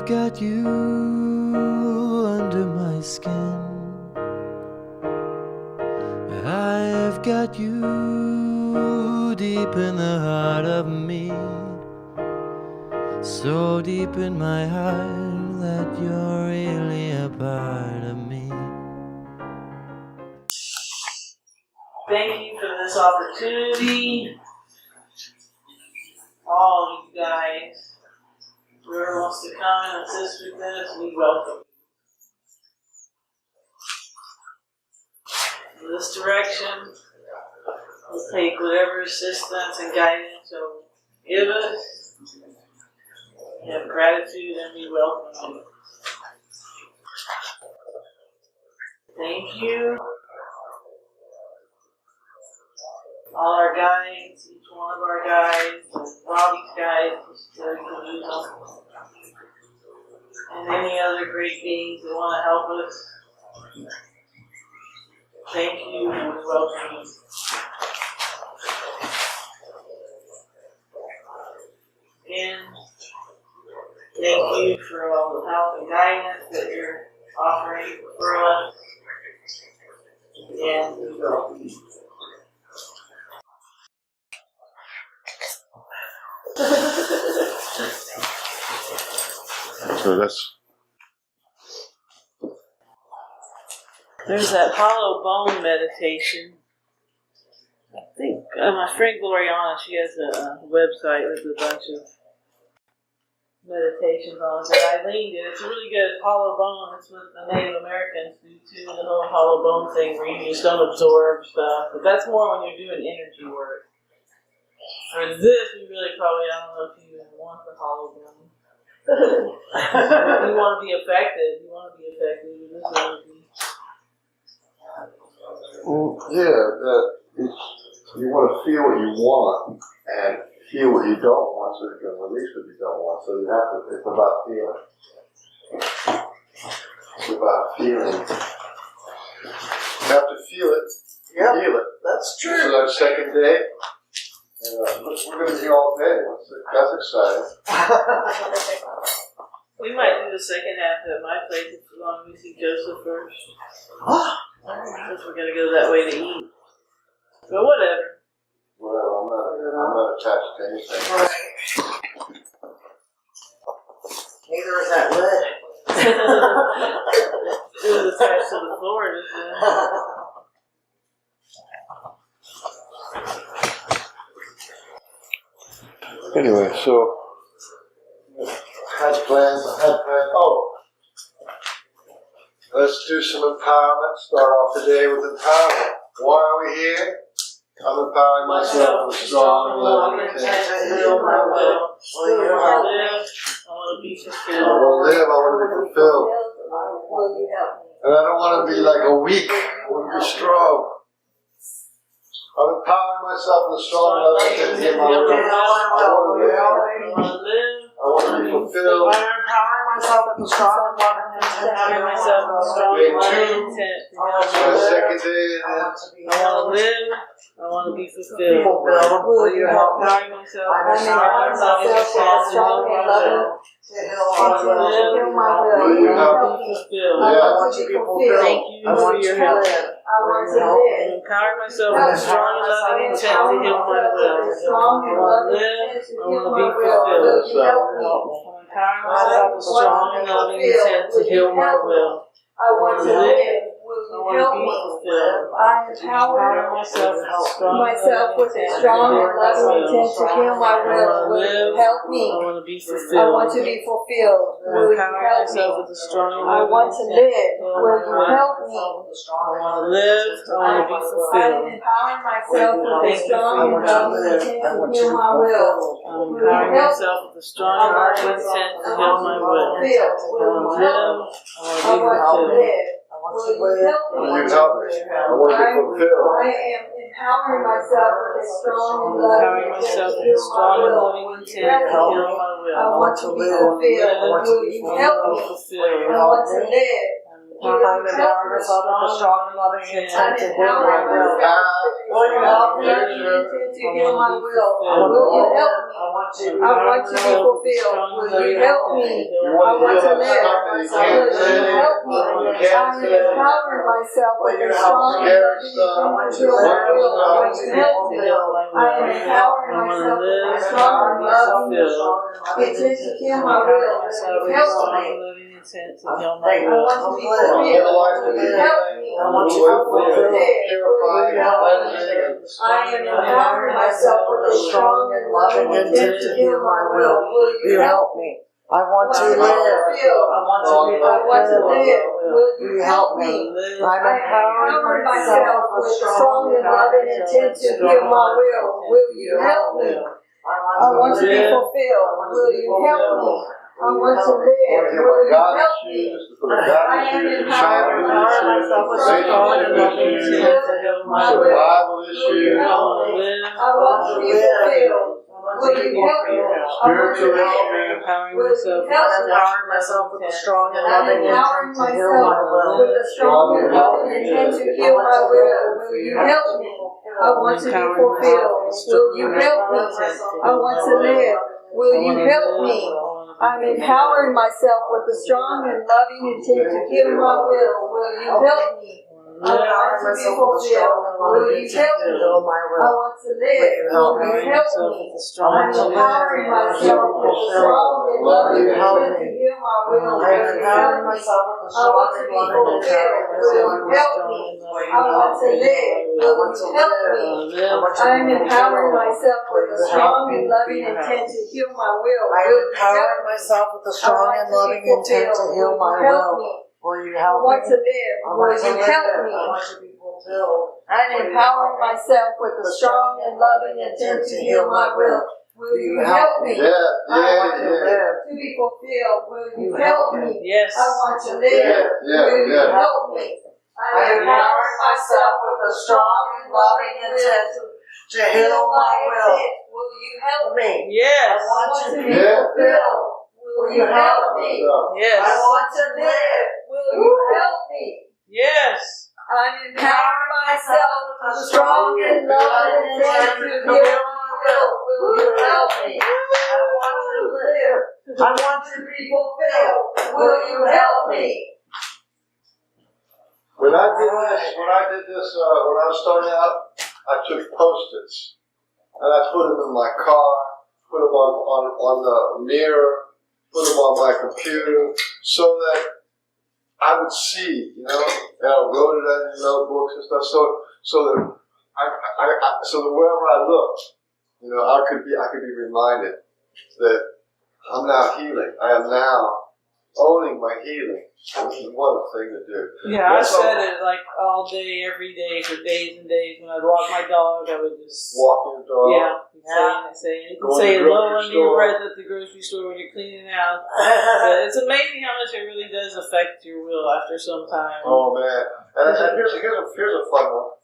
I've got you under my skin. I've got you deep in the heart of me, so deep in my heart that you're really a part of me. Thank you for this opportunity. All you guys, whoever wants to come and assist with this, we welcome you. In this direction, we'll take whatever assistance and guidance you'll give us. We have gratitude and we welcome you. Thank you. All our guides, each one of our guides, Robbie's guides, so you can use them. And any other great beings that want to help us. Thank you and we welcome you. And thank you for all the help and guidance that you're offering for us. And we welcome you. So that's. There's that hollow bone meditation. I think my friend Gloriana, she has a website with a bunch of meditations on it that Eileen did. It's really good. It's hollow bone. It's what the Native Americans do too, the whole hollow bone thing where you just don't absorb stuff. But that's more when you're doing energy work. For this, we really probably, I don't know if you even want the hollow bone. You want to be effective. You want to be effective with this energy. Well, yeah, you want to feel what you want and feel what you don't want so you can release what you don't want. So you have to, it's about feeling. It's about feeling. You have to feel it, feel it. That's true. This is our second day. And we're going to be all day. That's exciting. We might do the second half at my place as long as we see Joseph first. Because we're going to go that way to eat. But whatever. Well, I'm not attached to anything. Right. Neither is that lead. It was attached to the floor, isn't it? Anyway, so I had plans. Oh, let's do some empowerment. Start off the day with empowerment. Why are we here? I'm empowering myself with strong and loving intent to heal my will. I live. I want to be fulfilled. I want to live. I want to be fulfilled. Will you help me? And I don't want to be like a weak. I want to be strong. I'm empowering myself with strong and loving intent to heal my will. I want to live. I want to be fulfilled. I'm empowering myself with strong and loving intent. Empowering myself with strong and loving intent. My second day. I want to live. I want to be fulfilled. Will you help me? Empowering myself I'm with empowering myself with strong and loving To heal intent my to will. heal my will. Will you help me? fulfilled. I Yeah. want to be fulfilled. Thank you I for want your to help. live. I want to I'm live. empowering myself with strong and loving intent to heal my will. Strong I and want to loving live. intent to I heal want to my be will. Will fulfilled. you help me? I'm empowering myself with strong and loving intent to heal my will. I want to live. Will I you want to help be me? fulfilled. I empower myself with a strong and loving intent to heal my will. Will you help me? I want to be I fulfilled. want to be fulfilled. Will you Empowering help myself me? with a strong and I loving want to intent live. Will you help me? I want to live. I want to be I fulfilled. am empowering myself with a Thank you strong for and your loving help. intent to heal my will. I'm empowering myself with a strong and loving intent to heal my will. I want to live. I want to be I want to fulfilled. live. Will you help me? Will you help me? I want to be fulfilled. I am empowering myself with a strong and I'm loving empowering intent myself to with a heal my strong and will. loving intent to heal my will. I want to be fulfilled. Will you help me? I want to live. I'm empowering myself with a strong and loving intent to heal my will. Will you help me? Loving and intend to heal my will. I want Will you to help live. me? I want to. I want to be fulfilled. Will you help me? You I want to want heal to that live. stuff that you Will can't you say, help me? you I can't am say. empowering myself with Will a you strong help and me? loving I want intent to to heal my live. will. I Will want to you be help me? fulfilled. I am empowering myself with a strong and loving intent to heal my will. Will you help me? I want to be fulfilled. Will you help me? I want to be fulfilled, fulfilled. purified, cleansing, I am empowering myself with a strong and loving intent to heal my will. Will you help me? I want to live. I want to be I want to fulfilled. live. Will You you help help me? me? I'm I am empowering myself with a strong and loving intent to heal my will. Will you help me? I want to be fulfilled. Will you help me? I want to live. Will you help me? I am empowering myself with a strong and loving intent to heal my will. survival Will you issues, help me? I want to be fulfilled. Will you help me? I want to spiritual live. issues. Will you help I'm me? empowering myself with a strong and I'm loving empowering intent to heal my myself will. with a strong and loving intent to heal my will. Will you help me? I want to be fulfilled. Will you help me? I want to live. Will you help me? I'm empowering myself with a strong and loving intent to heal my will. Will you help me? I want to be fulfilled. Will you help me? I want to live. Will you help me? I'm empowering myself with a strong and loving intent to heal my will. Will you help me? I want to be fulfilled. Will you help me? I want to live. Will you help me? I'm empowering myself with a strong and loving intent to heal my will. I am Will you help empowering me? myself with a strong and loving intent to heal my Help will. me. Will you I help want me? to live. I Will want to you live. help me? I want to be fulfilled. I'm empowering myself with a strong and loving intent to heal my will. Will you help me? Yeah, I yeah, want to yeah. live to be fulfilled. Will you help me? Yes. I want to Yeah, live. Will you yeah. help me? I am empowering myself with a strong and loving intent to heal my will. Will you help Me. me? Yes. I want to be Yeah. fulfilled. Will you help me? Yes. I want to live. Will you help me? Yes. I'm empowering myself with a strong and loving intent to heal my will. Will you help me? I want to live. I want to be fulfilled. Will you help me? When I did this, when I was starting out, I took Post-its and I put them in my car, put them on the mirror, put them on my computer, so that I would see, and I wrote it in notebooks and stuff, so that wherever I looked, I could be reminded that I'm now healing. I am now owning my healing. What a thing to do. Yeah, I That's said all. it like all day, every day, for days and days. When I'd walk my dog, I would just Walking your dog. you can Going say to it the low grocery under your store. breath at the grocery store when you're cleaning out. But it's amazing how much it really does affect your will after some time. Oh man! And here's a fun one.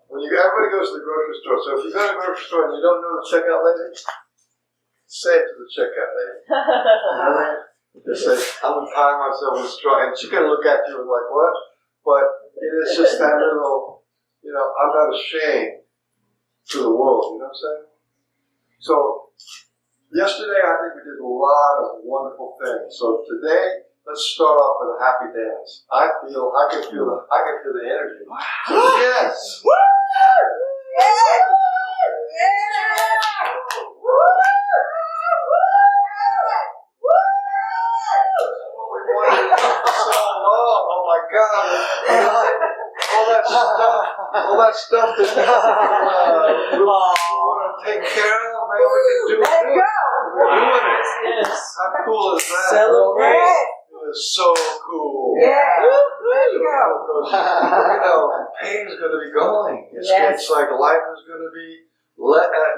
When everybody goes to the grocery store, so if you go to the grocery store and you don't know the checkout lady, say it to the checkout lady. Just say, I'm empowering myself with strong, and she can look at you and like, what? But it's just that little, I'm not ashamed to the world. You know what I'm saying? So yesterday, I think we did a lot of wonderful things. So today, let's start off with a happy dance. I can feel the energy. So yes. Oh my God! All that stuff that we want to take care of, man, we can do it. We're doing it. Yes. How cool is that? Celebrate. It is so cool. Pain's going to be going. It's like life is going to be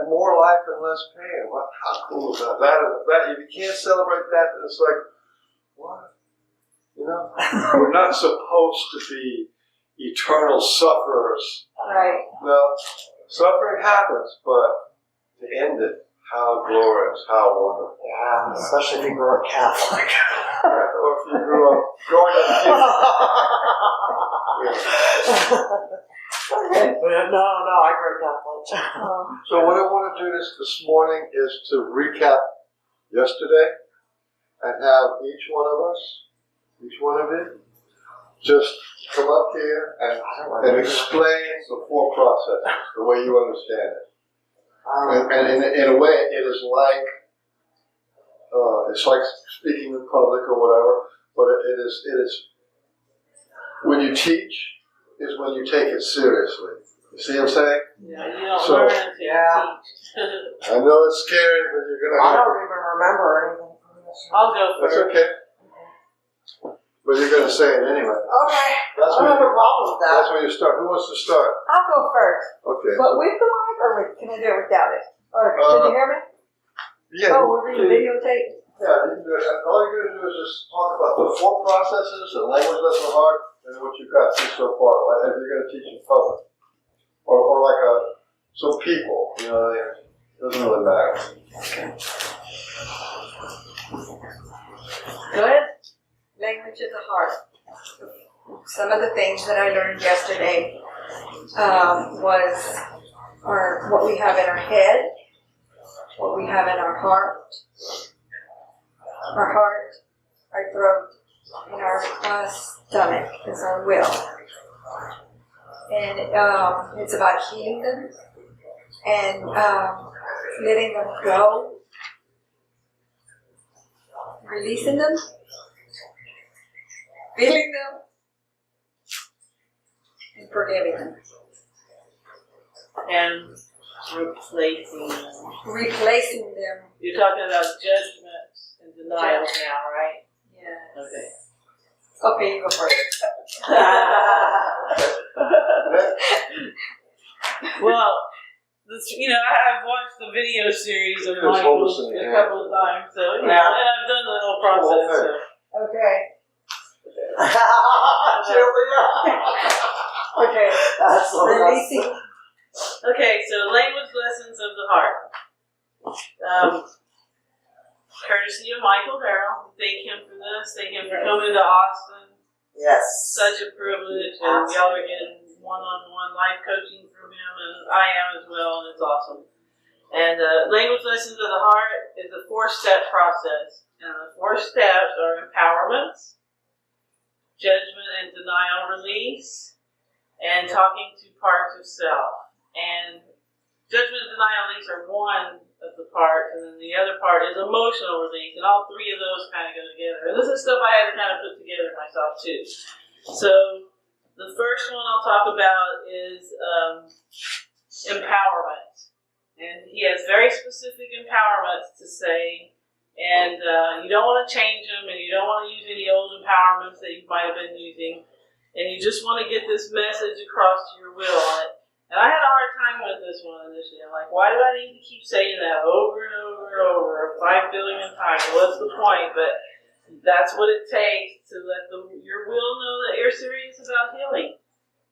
more life and less pain. How cool is that? That if you can't celebrate that, then it's like, what? We're not supposed to be eternal sufferers. Right. Well, suffering happens, but to end it, how glorious, how wonderful. Yeah, especially if you grew up Catholic. Or if you grew up growing up. We have No, I grew Catholic. So what I want to do this morning is to recap yesterday and have each one of you, just come up here and explain the four processes the way you understand it. And in a way, it is like it's like speaking in public or whatever, but it is when you teach is when you take it seriously. You see what I'm saying? Yeah, you don't So- learn until you teach. I know it's scary, but you're gonna I have don't even remember anything from this. I'll go That's first. okay. But you're gonna say it anyway. Okay. That's I don't have when a problem with that. that's when you start. Who wants to start? I'll go first. Okay. But with the mic or can I do it without it? Or can you hear me? Yeah. Oh, we're doing videotape. Yeah, you can do it. And all you're gonna do is just talk about the four processes and language lesson heart and what you've got through so far. Like if you're gonna teach in public, or like some people, you know, it doesn't really matter. Go ahead. Language of the heart. Some of the things that I learned yesterday was what we have in our head, what we have in our heart, our throat, and our stomach is our will. And it's about healing them and letting them go, releasing them, feeling them, and forgiving them. And replacing them. Replacing them. You're talking about judgments and denials now, right? Yes. Okay. Okay, you go first. Well, I've watched the video series of Just hold Michael's this in a your couple of times, so and I've done the whole process. So. Okay. Julia. Okay. That's so Releasing. Okay, so language lessons of the heart. Courtesy of Michael Harrell. Thank him for this. Thank him for coming to Austin. Yes. Such a privilege, and y'all are getting one-on-one life coaching from him, and I am as well, and it's awesome. And language lessons of the heart is a 4-step process, and the 4 steps are empowerment, judgment and denial release, and talking to parts of self. And judgment and denial release are one of the parts, and then the other part is emotional release, and all 3 of those kind of go together. And this is stuff I had to kind of put together myself too. So the first one I'll talk about is empowerment, and he has very specific empowerments to say, and you don't want to change them, and you don't want to use any old empowerments that you might have been using, and you just want to get this message across to your will on it. And I had a hard time with this one initially. I'm like, why do I need to keep saying that over and over and over 5 billion times? What's the point? But that's what it takes to let your will know that you're serious about healing.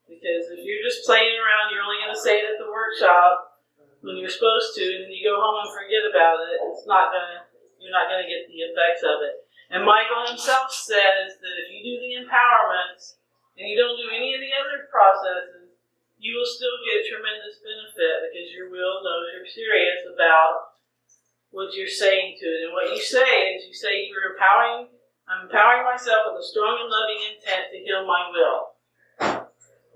Because if you're just playing around, you're only going to say it at the workshop when you're supposed to, and then you go home and forget about it. You're not going to get the effects of it. And Michael himself says that if you do the empowerments and you don't do any of the other processes, you will still get tremendous benefit because your will knows you're serious about what you're saying to it. And what you say is I'm empowering myself with a strong and loving intent to heal my will.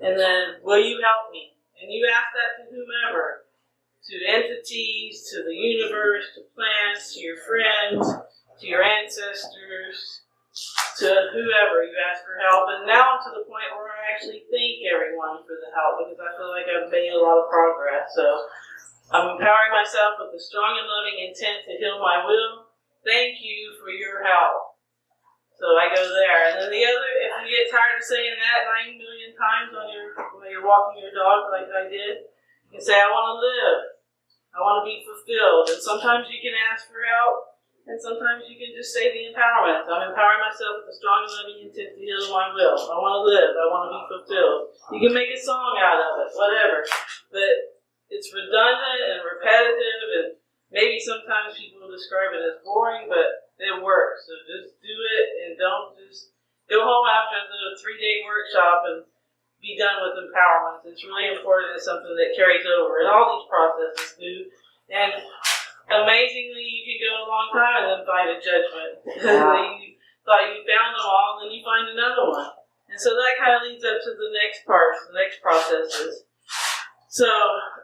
And then, will you help me? And you ask that to whomever, to entities, to the universe, to plants, to your friends, to your ancestors, to whoever you ask for help. And now I'm to the point where I actually thank everyone for the help because I feel like I've made a lot of progress. So I'm empowering myself with a strong and loving intent to heal my will. Thank you for your help. So I go there. And then the other, if you get tired of saying that 9 million times when you're walking your dog like I did, you can say, I want to live. I want to be fulfilled. And sometimes you can ask for help. And sometimes you can just say the empowerment. I'm empowering myself with a strong and loving intent to heal my will. I want to live. I want to be fulfilled. You can make a song out of it, whatever. But it's redundant and repetitive, and maybe sometimes people will describe it as boring, but it works. So just do it, and don't just go home after the 3-day workshop and be done with empowerment. It's really important. It's something that carries over, and all these processes do. And amazingly, you can go a long time and then find a judgment. You thought you found them all, and then you find another one. And so that kind of leads up to the next parts, the next processes. So,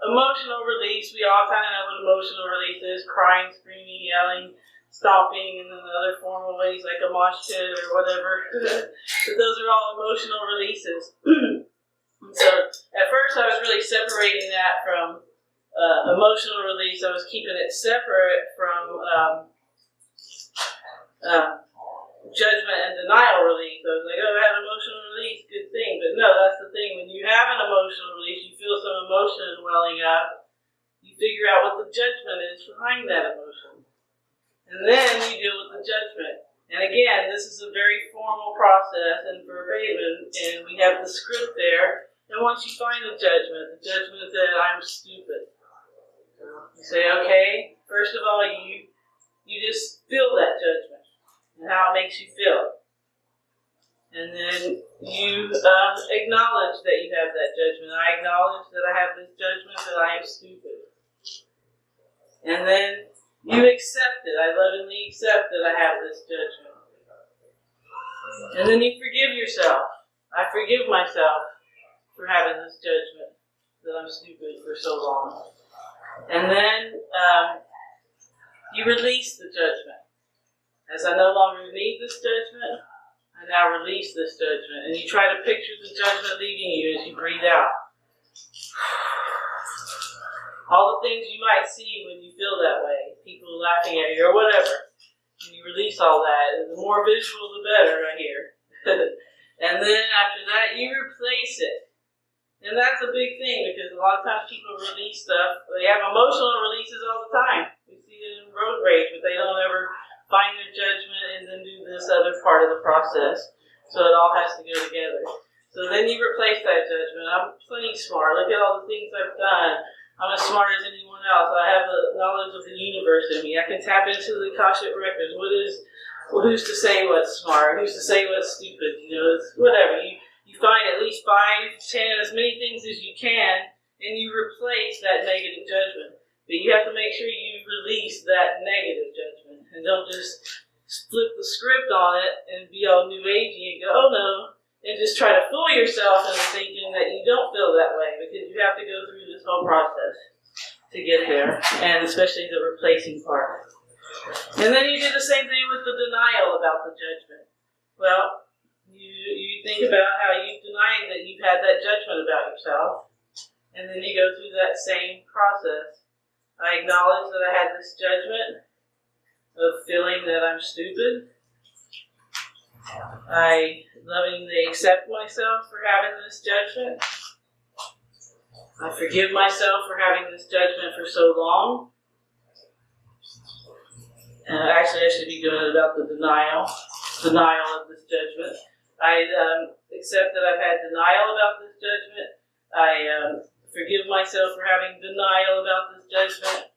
emotional release, we all kind of know what emotional release is: crying, screaming, yelling, stomping, and then the other formal ways like a mosh pit or whatever. But those are all emotional releases. So, at first I was really separating that from emotional release. I was keeping it separate from judgment and denial release. I was like, oh, I had emotional release, good thing. But no, that's the thing. When you have an emotional release, you feel some emotion welling up, you figure out what the judgment is behind that emotion. And then you deal with the judgment. And again, this is a very formal process and verbatim, and we have the script there. And once you find the judgment that I'm stupid. You say, okay, first of all, you just feel that judgment and how it makes you feel. And then you acknowledge that you have that judgment. I acknowledge that I have this judgment that I am stupid. And then you accept it. I lovingly accept that I have this judgment. And then you forgive yourself. I forgive myself for having this judgment that I'm stupid for so long. And then you release the judgment. As I no longer need this judgment, I now release this judgment. And you try to picture the judgment leaving you as you breathe out. All the things you might see when you feel that way, people laughing at you or whatever. And you release all that. The more visual, the better, I hear. And then after that, you replace it. And that's a big thing, because a lot of times people release stuff. They have emotional releases all the time. We see it in road rage, but they don't ever find their judgment and then do this other part of the process. So it all has to go together. So then you replace that judgment. I'm plenty smart. Look at all the things I've done. I'm as smart as anyone else. I have the knowledge of the universe in me. I can tap into the Akashic records. Who's to say what's smart? Who's to say what's stupid? It's whatever. You find at least 5, 10, as many things as you can, and you replace that negative judgment. But you have to make sure you release that negative judgment, and don't just flip the script on it and be all new agey and go, oh no, and just try to fool yourself into thinking that you don't feel that way, because you have to go through this whole process to get there, and especially the replacing part. And then you do the same thing with the denial about the judgment. Well, you think about how you denied that you've had that judgment about yourself, and then you go through that same process. I acknowledge that I had this judgment of feeling that I'm stupid. I lovingly accept myself for having this judgment. I forgive myself for having this judgment for so long. Actually, I should be doing it about the denial of this judgment. I accept that I've had denial about this judgment. I forgive myself for having denial about this judgment.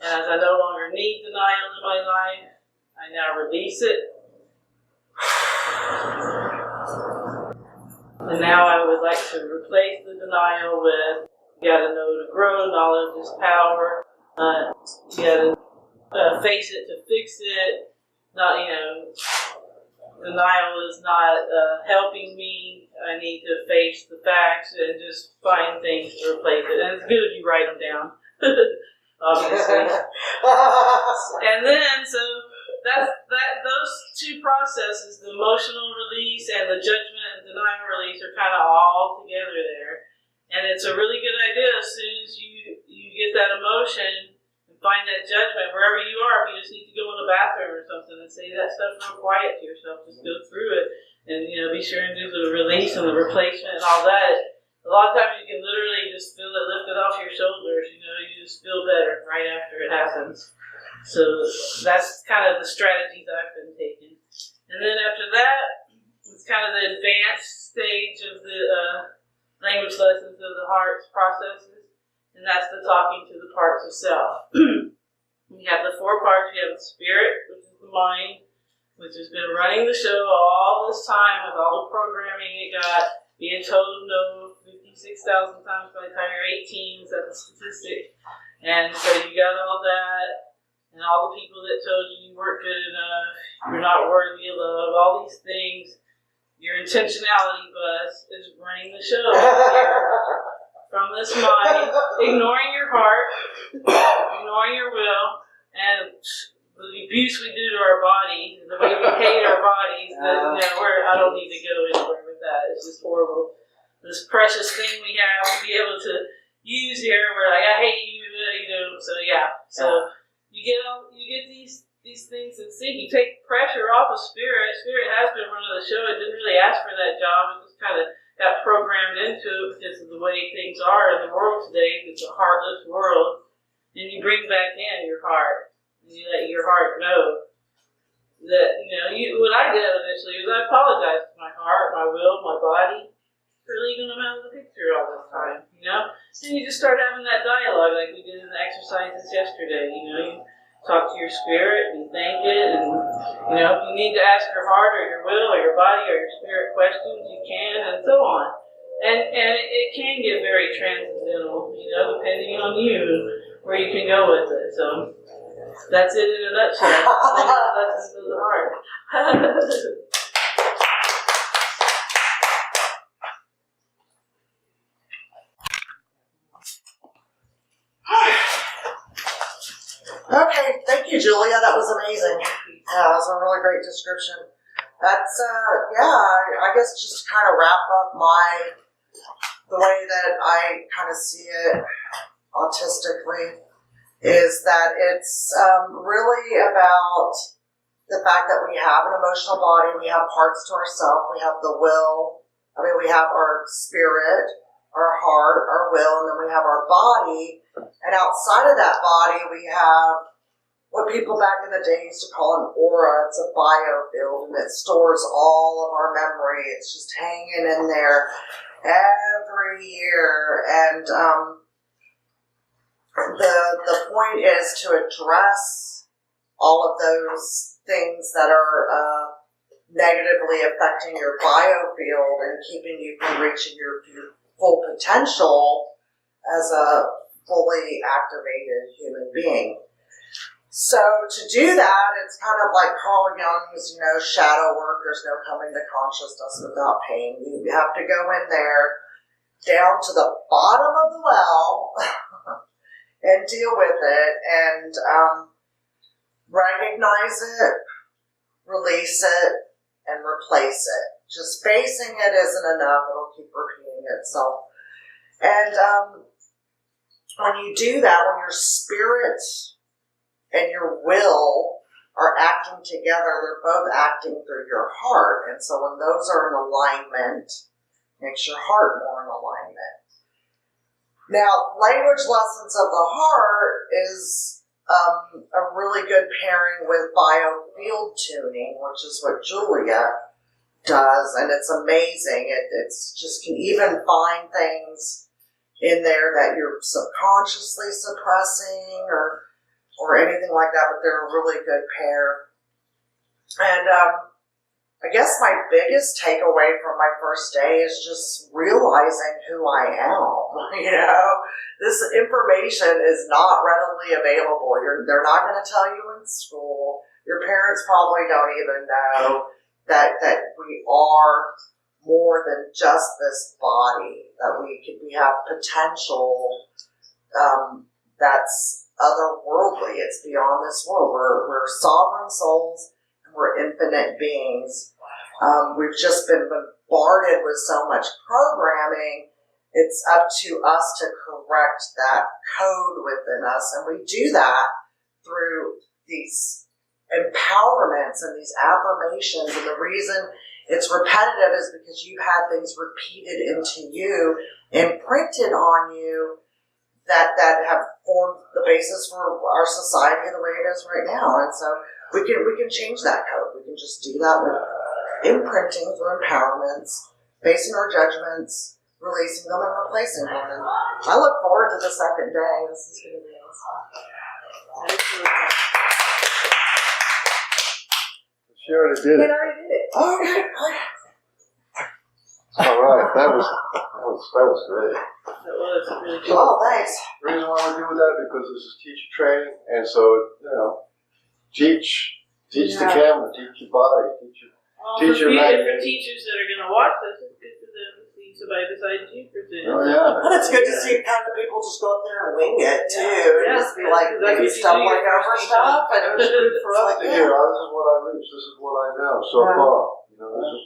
And as I no longer need denial in my life, I now release it. And now I would like to replace the denial with, you gotta know to grow, knowledge is power. You gotta face it to fix it. Denial is not helping me. I need to face the facts and just find things to replace it. And it's good if you write them down, obviously. And then, so those two processes, the emotional release and the judgment and denial release, are kind of all together there. And it's a really good idea as soon as you get that emotion, find that judgment wherever you are. If you just need to go in the bathroom or something and say that stuff real quiet to yourself, just go through it and be sure and do the release and the replacement and all that. A lot of times you can literally just feel it lifted off your shoulders. You just feel better right after it happens. So that's kind of the strategies I've been taking. And then after that, it's kind of the advanced stage of the language lessons of the heart's processes. And that's the talking to the parts of self. We have the 4 parts. We have the spirit, which is the mind, which has been running the show all this time with all the programming it got. being told no 56,000 times by the time you're 18 is that the statistic. And so you got all that, and all the people that told you weren't good enough, you're not worthy of love, all these things. Your intentionality bus is running the show here from this mind, ignoring your heart, ignoring your will, and the abuse we do to our bodies, the way we hate our bodies. I don't need to go anywhere with that. It's just horrible. This precious thing we have to be able to use here, we're like, I hate you, So yeah, so you get these things in sync. You take pressure off of Spirit. Spirit has been running the show. It didn't really ask for that job. It just kind of got programmed into it because of the way things are in the world today. It's a heartless world. And you bring back in your heart. And you let your heart know that, what I did initially was I apologized to my heart, my will, my body for leaving them out of the picture all this time, Then you just start having that dialogue like we did in the exercises yesterday, You talk to your spirit and thank it, and if you need to ask your heart or your will or your body or your spirit questions, you can, and so on. And it can get very transcendental, depending on you where you can go with it. So that's it in a nutshell. Lessons of the heart. Okay, thank you, Julia. That was amazing. Yeah, that was a really great description. That's, I guess just to kind of wrap up the way that I kind of see it autistically is that it's really about the fact that we have an emotional body, we have parts to ourselves, we have the will, we have our spirit, our heart, our will, and then we have our body. And outside of that body, we have what people back in the day used to call an aura. It's a biofield, and it stores all of our memory. It's just hanging in there every year. And the point is to address all of those things that are negatively affecting your biofield and keeping you from reaching your full potential as a fully activated human being. So to do that, it's kind of like Carl Jung's, shadow work. There's no coming to consciousness without pain. You have to go in there, down to the bottom of the well, and deal with it, and recognize it, release it, and replace it. Just facing it isn't enough. It'll keep repeating itself. And when you do that, when your spirit and your will are acting together, they're both acting through your heart. And so when those are in alignment, makes your heart more in alignment. Now, language lessons of the heart is a really good pairing with biofield tuning, which is what Julia does, and it's amazing. It's just can even find things in there that you're subconsciously suppressing or anything like that, but they're a really good pair. And I guess my biggest takeaway from my first day is just realizing who I am. This information is not readily available. They're not going to tell you in school. Your parents probably don't even know that we are more than just this body, that we have potential that's otherworldly. It's beyond this world. We're sovereign souls, and we're infinite beings. We've just been bombarded with so much programming. It's up to us to correct that code within us, and we do that through these empowerments and these affirmations. And the reason it's repetitive is because you've had things repeated into you, imprinted on you, that have formed the basis for our society the way it is right now. And so we can change that code. We can just do that with imprinting through empowerments, facing our judgments, releasing them and replacing them. And I look forward to the second day. This is going to be awesome. She already did it. already did it. Okay. All right, that was great. That was really cool. Oh, thanks. The reason why we do that because this is teacher training, and so teach the camera, teach your body, teach your. Well, Teacher for magazine. teachers that are going to watch this, it's good for them to see somebody besides you present. Oh yeah. But it's good to see kind of people just go up there and wing it too. Yeah. Just be like That's maybe what you stumbling do your over first stuff, time. and It's good for us to like, hear. Oh, this is what I reach. This is what I know so Yeah. far. This is,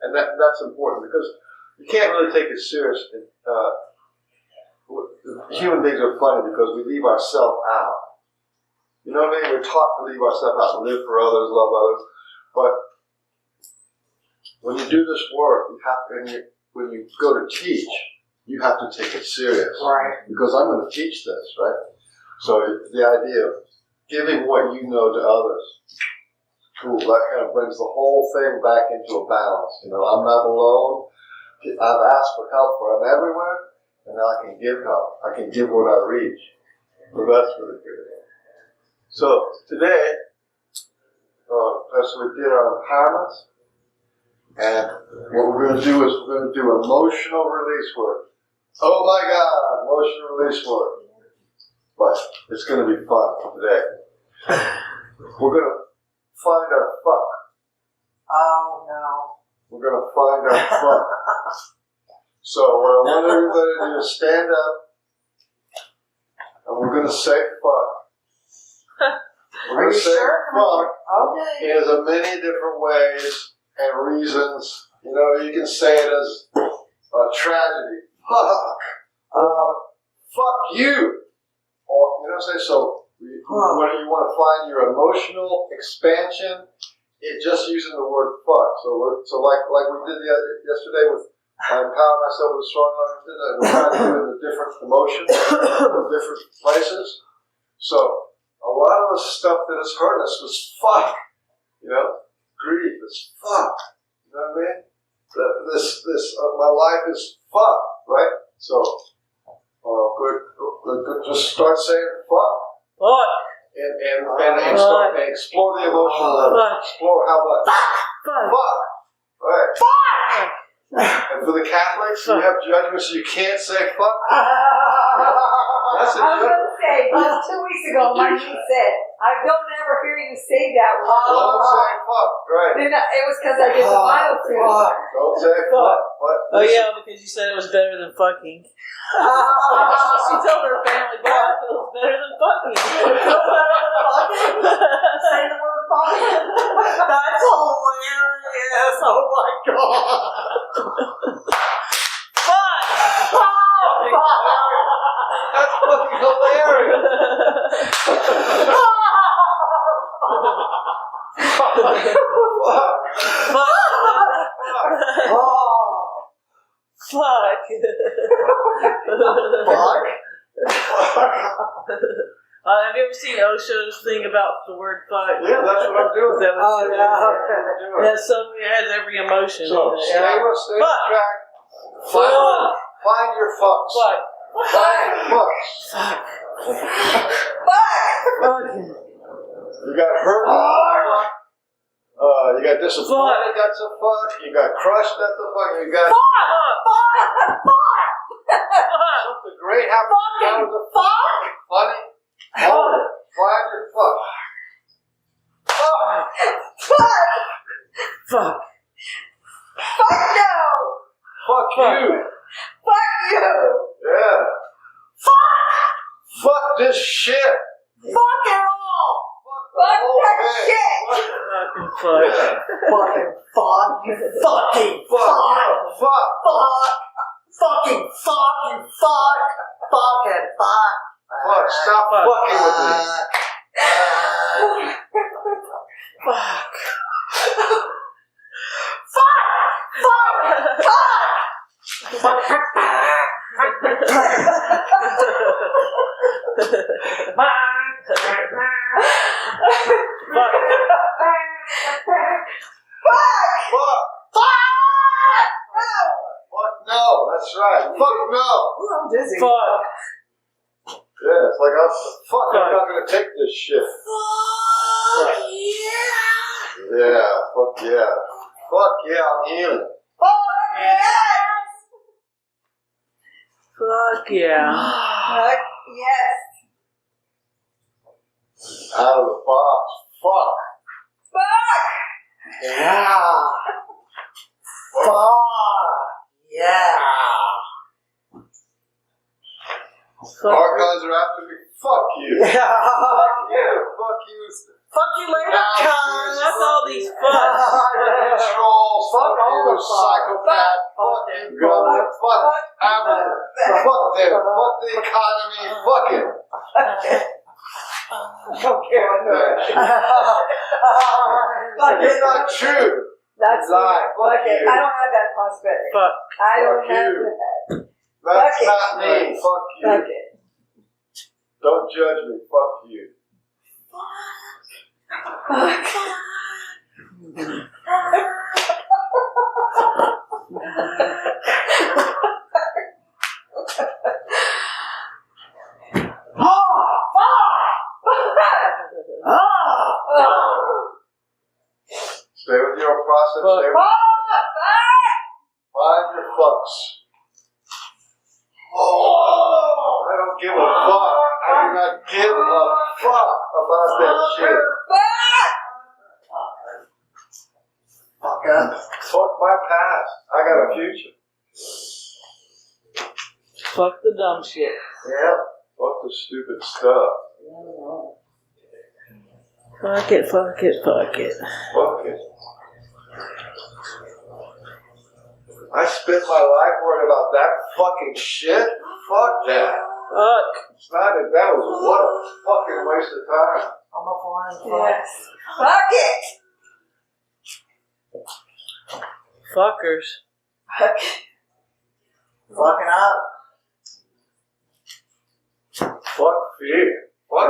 and that's important because you can't really take it serious. Human beings are funny because we leave ourselves out. You know what I mean? We're taught to leave ourselves out, to live for others, love others. But when you do this work, you have to, when you go to teach, you have to take it serious. Right. Because I'm going to teach this, right? So the idea of giving what you know to others, cool, that kind of brings the whole thing back into a balance. I'm not alone. I've asked for help where I'm everywhere, and now I can give help. I can give what I reach. So that's really good. So today, as we did our empowerments, and what we're going to do is we're going to do emotional release work. Oh my God, emotional release work. But it's going to be fun today. We're going to find our fuck. oh no. We're going to find our fuck. So what I want everybody to do is stand up, and we're going to say fuck. We're Are going to you say sure? fuck Okay. in as many different ways and reasons. You can say it as a tragedy. Fuck. Fuck you. Or, you know what I'm saying? So, when you want to find your emotional expansion, it's just using the word fuck. So like we did yesterday with I empower myself with a strong love. We're trying to do it in the different emotions, in different places. So a lot of the stuff that has hurt us was fuck. Grief is fuck. You know what I mean? My life is fuck, right? So, good. Just start saying fuck. Fuck. And start and explore the emotion level. Fuck. Explore how much. Fuck. Fuck. Right. Fuck. And for the Catholics, you have judgments, so you can't say fuck. That's a I was judgment. going to say, just 2 weeks ago, my niece said, I don't ever hear you say that word. Don't say fuck. Right. Then it was because I did the Bible to her. Don't say fuck. What? Oh yeah, because you said it was better than fucking. She told her family, "Boy, it was better than fucking." Say the word fuck. That's hilarious. Oh my God. Fuck! That's fucking hilarious. Fuck! Fuck. Have you ever seen Osho's thing about the word fuck? Yeah, that's what I'm doing. That was Yeah. it has every emotion. So in it. stay on Fuck. track. Fuck. Find your fucks. Fuck. Find your fucks. Fucking. You got hurt. You got disappointed. That's a fuck. You got crushed. That's a fuck. You got something great happened. That was a fuck. Funny. Oh, find your fuck. Fuck. Fuck. Fuck no. Fuck you. Fuck you. Yeah. Fuck this shit. Fuck it all. Fuck the whole that thing. shit. Fucking fuck. Yeah. Fucking fuck. You fucking Fuck. fuck. Fuck. Fuck. Fucking fuck. You fuck. Fucking fuck. Fuck. Stop fucking with me. Fuck. Fuck no. That's right. Fuck no. Ooh, I'm dizzy. Fuck. Yeah, it's like, I'm not going to take this shit. Fuck yeah. Yeah, fuck yeah. Fuck yeah, I'm healing. Fuck yeah. Fuck yeah. Fuck yes. Out of the box. Fuck. Fuck. Yeah. Fuck. Yeah. Fuck Archons are after me. Fuck you. Fuck Yeah. you. Fuck you. Fuck you later, cuz. Fuck all these fucks. Trolls. Fuck all you, the fuck. psychopath. Fuck you, brother. Fuck Apple. Fuck them. Fuck the economy. Fuck it. Okay. You're not true. That's Lie. it. Fuck Okay, you. I don't have that prosperity. Fuck. I don't Fuck have you. that. That's Fuck it. not me. Fuck you. Fuck it. Don't judge me. Fuck you. Fuck. Stay with your process. Fuck. Stay with Find your fucks. Oh, I don't give a fuck. I do not give a fuck about that shit. Fuck my past. I got a future. Fuck the dumb shit. Yep. Fuck the stupid stuff. Fuck it, fuck it, fuck it. Fuck it. I spent my life worrying about that fucking shit. Fuck that. Fuck. It's not that. That was what a fucking waste of time. I'm a flying Yes. Fuck it. Fuckers. Fuck it. Fucking up. Fuck fear. Fuck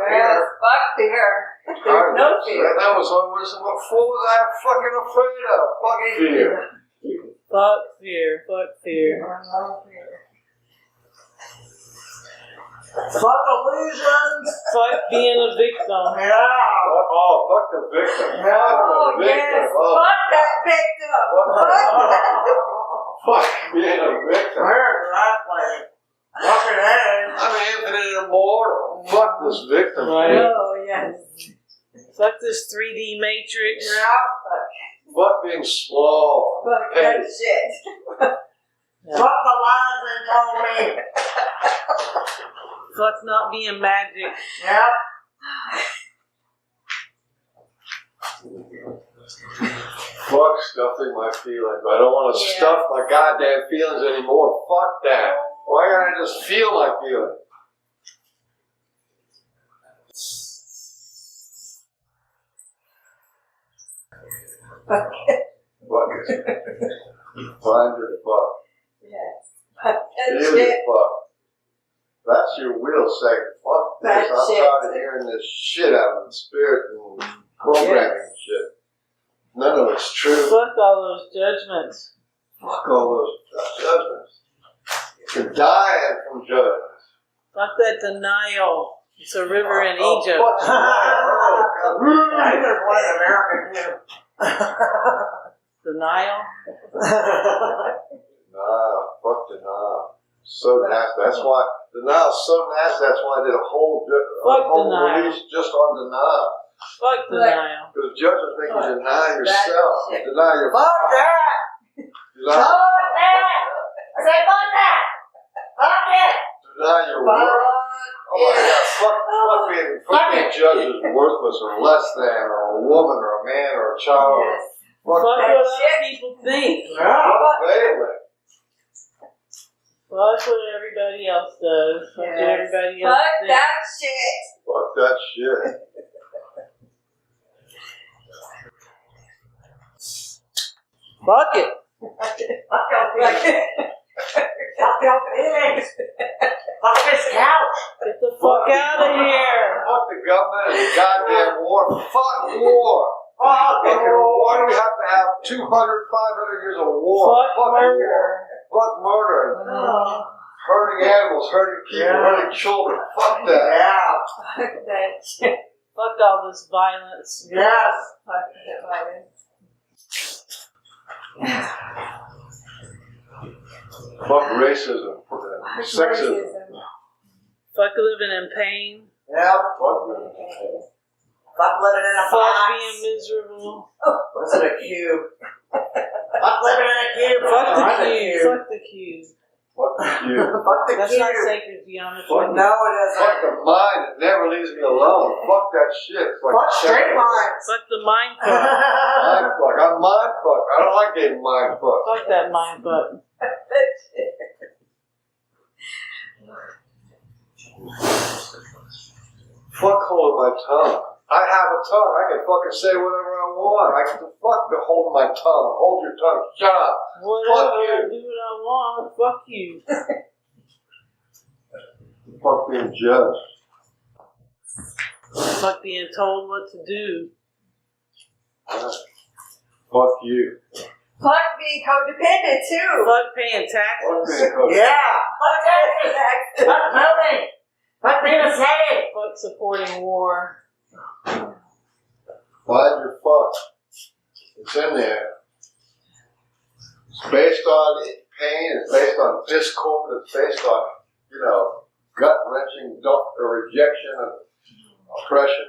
Yes. Fuck fear. There's no fear. That was what was I fucking afraid of? Fuck fear. Fuck fear. Fuck fear. Fuck illusions. Fuck being a victim. Fuck the victim. Oh, Fuck the yes. victim. Oh, Fuck that victim. Fuck that. fuck being a victim. I'm infinite immortal. Fuck this victim. Right. Oh, yes. Fuck this 3D matrix. Fuck being small. Fuck that Petty. shit. Fuck the lies they told me. Fuck not being magic. Yep. Fuck stuffing my feelings. I don't want to Yeah. stuff my goddamn feelings anymore. Fuck that. Why can't I just feel my feelings? Fuck it. Fuck it. Find your fuck. Yes. Fuck that Feel shit. your fuck. That's your will saying, fuck this. That I'm shit. tired of hearing this shit out of the spirit and programming shit. None of it's true. Fuck all those judgments. Fuck all those judgments. You're dying from judgments. Fuck that denial. It's a river in Oh, Egypt. fuck you. I think there's one in America too. Denial? Nah, fuck denial. So nasty. That's why denial's so nasty. That's why I did a whole Fuck denial. release just on denial. Fuck denial. Because judgments make you Fuck deny yourself. shit. Deny your Fuck that. Deny, Fuck that. I said fuck that. Fuck it. deny your worth. Oh my God! Fuck being judged as worthless or less than, or a woman or a man or a child. Yes. Fuck Fuck that what other shit. people think. Fuck failing. Fuck what everybody else does. Fuck what Yes. everybody else Fuck thinks. that shit. Fuck that shit. Fuck it. Fuck your feelings. Fuck your feelings. Fuck this couch. Get the fuck out of here. Fuck the government and the goddamn war. Fuck war. Fuck Fucking your why do we have to have 200, 500 years of war? Fuck Fuck murder. war. Fuck murder. Oh, Hurting animals, hurting people, Yeah. hurting children. Fuck that. Yeah. fuck that shit. Fuck all this violence. Yes. Fuck that violence. Fuck racism. Sexism. Fuck living in pain. Yep. Fuck living in a Fuck box. being miserable. Was it a cube? Fuck living in a cube. Fuck the I'm a cube. Fuck the cube. Fuck you. Fuck the That's cube. not sacred geometry. Fuck No, it Fuck isn't. the mind that never leaves me alone. Fuck that shit. It's like Fuck straight lines. Fuck the mind fuck. Mind fuck. I'm mind fuck. I don't like getting mind fuck. Fuck that mind fuck. Fuck holding my tongue. I have a tongue. I can fucking say whatever I want. I can fuck the hold my tongue. Hold your tongue. Shut up. Whatever, you. I do what I want. Fuck you. Fuck being judged. Fuck being told what to do. Fuck you. Fuck being codependent too. Fuck paying Fuck taxes. being cooked. Yeah. Fuck that. Fuck voting. Fuck being a slave. Fuck supporting war. Find your fuck. It's in there. It's based on pain. It's based on discord. It's based on, gut-wrenching rejection and oppression.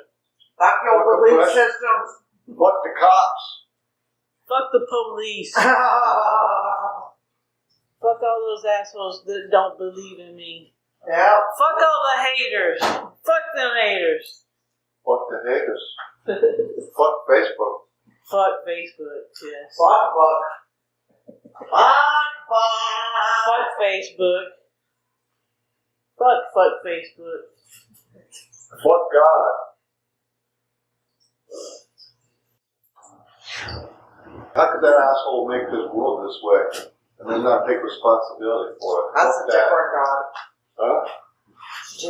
Fuck your Fuck belief oppression. systems. Fuck the cops. Fuck the police. Fuck Fuck all those assholes that don't believe in me. yeah. Fuck all the haters. Fuck them haters. Fuck the haters. Fuck Facebook. Fuck Facebook, yes. Fuck. Fuck Facebook. Fuck Facebook. Fuck God. How could that asshole make this world this way and then not take responsibility for it? That's Fuck a that. different God. Huh?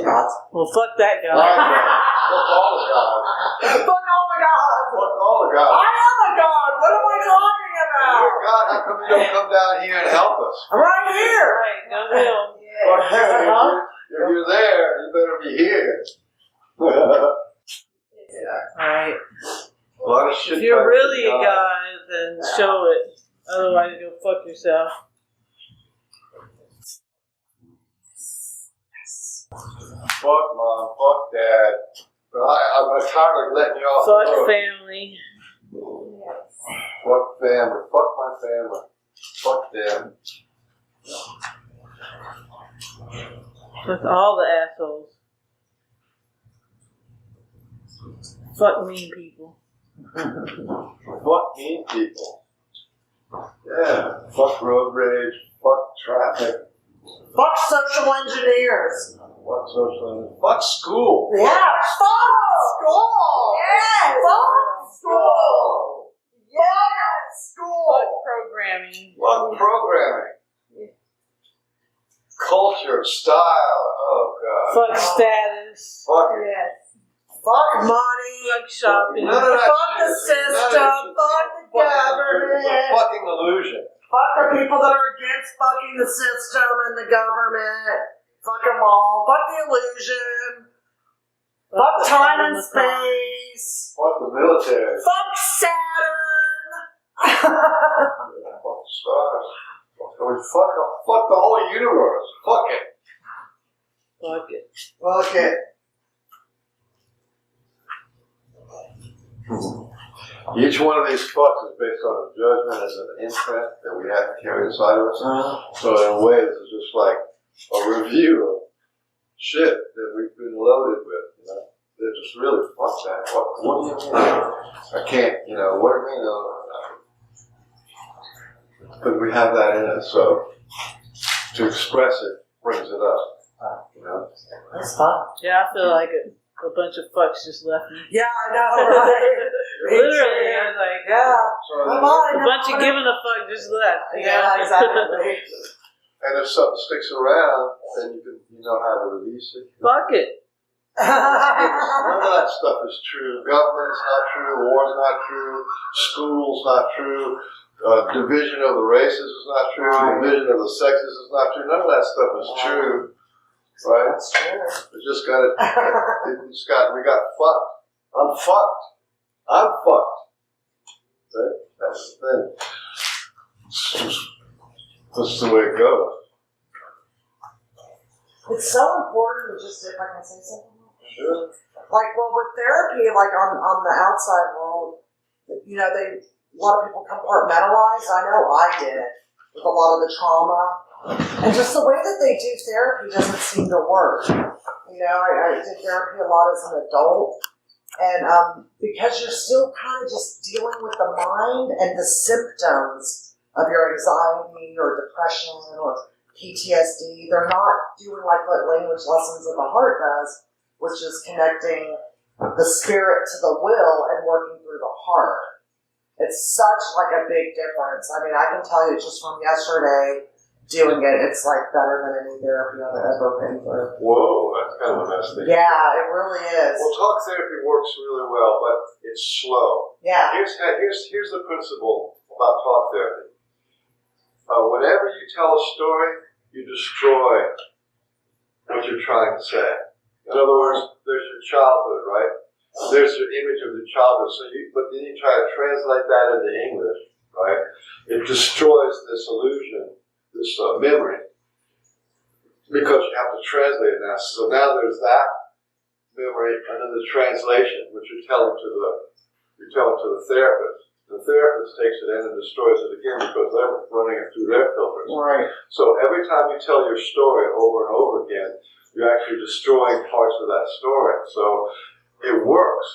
God. Well, fuck that guy. Fuck all the God. Fuck all the gods. Fuck all the God. I am a God. What am I talking about? You're God. How come you don't come down here and help us? I'm right here. Right, go hill. Fuck you. If you're there, you better be here. Alright. A lot of shit. If you're back really to a guy, then show it. Otherwise, go fuck yourself. Fuck mom. Fuck dad. But I'm tired of letting you off the Fuck hook. family. Fuck family. Fuck my family. Fuck them. Fuck all the assholes. Fuck mean people. Fuck mean people. Yeah. Fuck road rage. Fuck traffic. Fuck social engineers. Fuck social. Fuck school. Yeah. Fuck school. Yes. Fuck school. Yes. School. Fuck programming. Fuck programming. Culture, style. Oh god. Fuck status. Fuck it. Yes. Fuck money. Fuck shopping. None of that Fuck the shit. None of system. that shit. Fuck the It's a government. fucking illusion. Fuck the people that are against fucking the system and the government. Fuck them all. Fuck the illusion. Fuck the time and bottom of time. space. Fuck the military. Fuck Saturn. Fuck the stars. Fuck the whole universe. Fuck it. Fuck it. Fuck it. Each one of these fucks is based on a judgment as an imprint that we have to carry inside of us. So in a way, this is just like a review of shit that we've been loaded with. They're just really fuck that. What do you mean? I can't. What do you mean? Because we have that in us. So to express it brings it up. That's fun. Yeah, I feel like a bunch of fucks just left me. Yeah, I know, right? Literally, I was like, Yeah. So Come on. a bunch of giving a fuck just left. you Yeah, know? exactly. And if something sticks around, then you know how to release it. Fuck it. None of that stuff is true. Government's not true. War's not true. School's not true. Division of the races is not true. Right. Division of the sexes is not true. None of that stuff is true. Right? That's true. We just got it. We got fucked. I'm fucked. I'm fucked. Right? That's the thing. That's the way it goes. It's so important to just, if I can say something. Sure. Like, well, with therapy, like on the outside world, you know, a lot of people compartmentalize. I know I did with a lot of the trauma. And just the way that they do therapy doesn't seem to work. You know, I did therapy a lot as an adult. And because you're still kind of just dealing with the mind and the symptoms of your anxiety or depression or PTSD, they're not doing like what Language Lessons of the Heart does, which is connecting the spirit to the will and working through the heart. It's such like a big difference. I mean, I can tell you just from yesterday doing it, it's like better than any therapy I've ever been through. Whoa, that's kind of a nice thing. Yeah, it really is. Well, talk therapy works really well, but it's slow. Yeah. Here's the principle about talk therapy. Whenever you tell a story, you destroy what you're trying to say. In other words, there's your childhood, right? There's your image of your childhood. But then you try to translate that into English, right? It destroys this illusion, this memory, because you have to translate it now. So now there's that memory, and then the translation, which you're telling to the therapist. The therapist takes it in and destroys it again because they're running it through their filters. Right. So every time you tell your story over and over again, you're actually destroying parts of that story. So it works,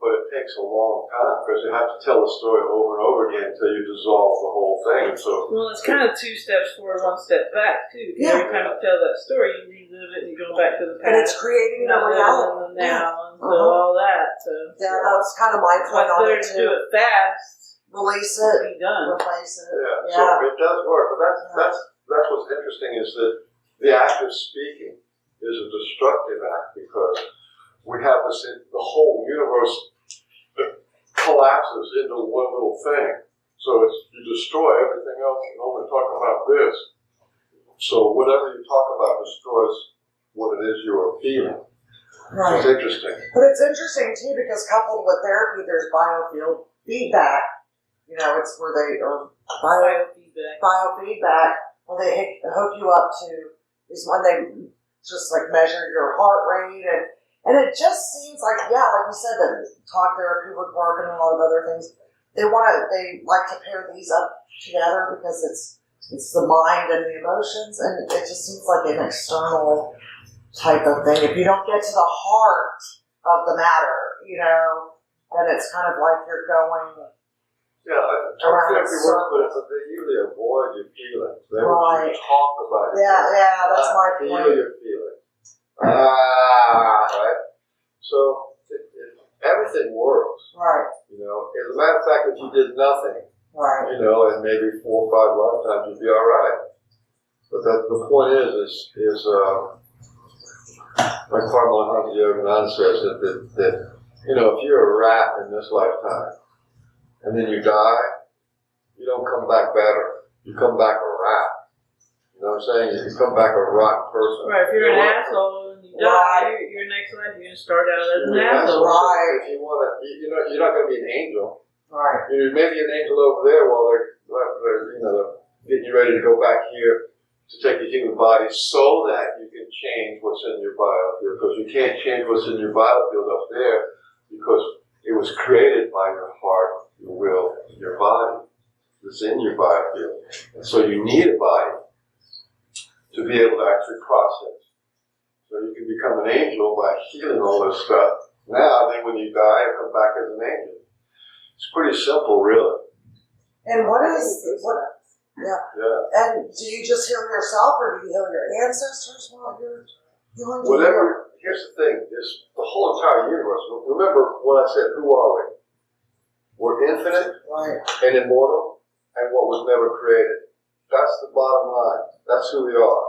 but it takes a long time because you have to tell the story over and over again until you dissolve the whole thing. So Well, it's kind of 2 steps forward, 1 step back, too. Because every time you tell that story, you relive it and you go back to the past. And it's creating a reality. Now, and so all that. So Yeah, that was kind of my point it's on better it to do too. it fast. Release Be it, done. replace it. yeah, so it does work. But that's what's interesting is that the act of speaking is a destructive act because we have this, the whole universe collapses into one little thing. So you destroy everything else and only talk about this. So whatever you talk about destroys what it is you are feeling. Right. It's interesting. But it's interesting too because coupled with therapy, there's biofeedback. You know, it's where they are biofeedback, where they hook you up to is when they just like measure your heart rate and it just seems like like you said that talk therapy would work and a lot of other things. They like to pair these up together because it's the mind and the emotions and it just seems like an external type of thing. If you don't get to the heart of the matter, you know, then it's kind of like you're going. Yeah, talk therapy works, but they usually avoid your feelings. They want you to talk about it. Yeah, that's my point. Feel your feelings. Right? So, everything works. Right. You know, as a matter of fact, if you did nothing, Right. you know, and maybe 4 or 5 lifetimes, you'd be all right. But the point is like Paramahansa Yogananda says, that, you know, if you're a rat in this lifetime, and then you die, you don't come back better. You come back a rat. You know what I'm saying? You come back a rotten person. Right, if you're an asshole and you die, your next life you're going to start out as an asshole. Right. If you want to, you're not going to be an angel. Right. You're maybe an angel over there while they're getting you ready to go back here to take the human body so that you can change what's in your biofield. Because you can't change what's in your biofield up there because it was created by your heart, your will, your body. It's in your biofield. And so you need a body to be able to actually process. So you can become an angel by healing all this stuff. Now, then when you die, you come back as an angel. It's pretty simple, really. And yeah. And do you just heal yourself or do you heal your ancestors while you're healing? Here's the thing, is the whole entire universe. Remember when I said, who are we? We're infinite and immortal and what was never created. That's the bottom line. That's who we are.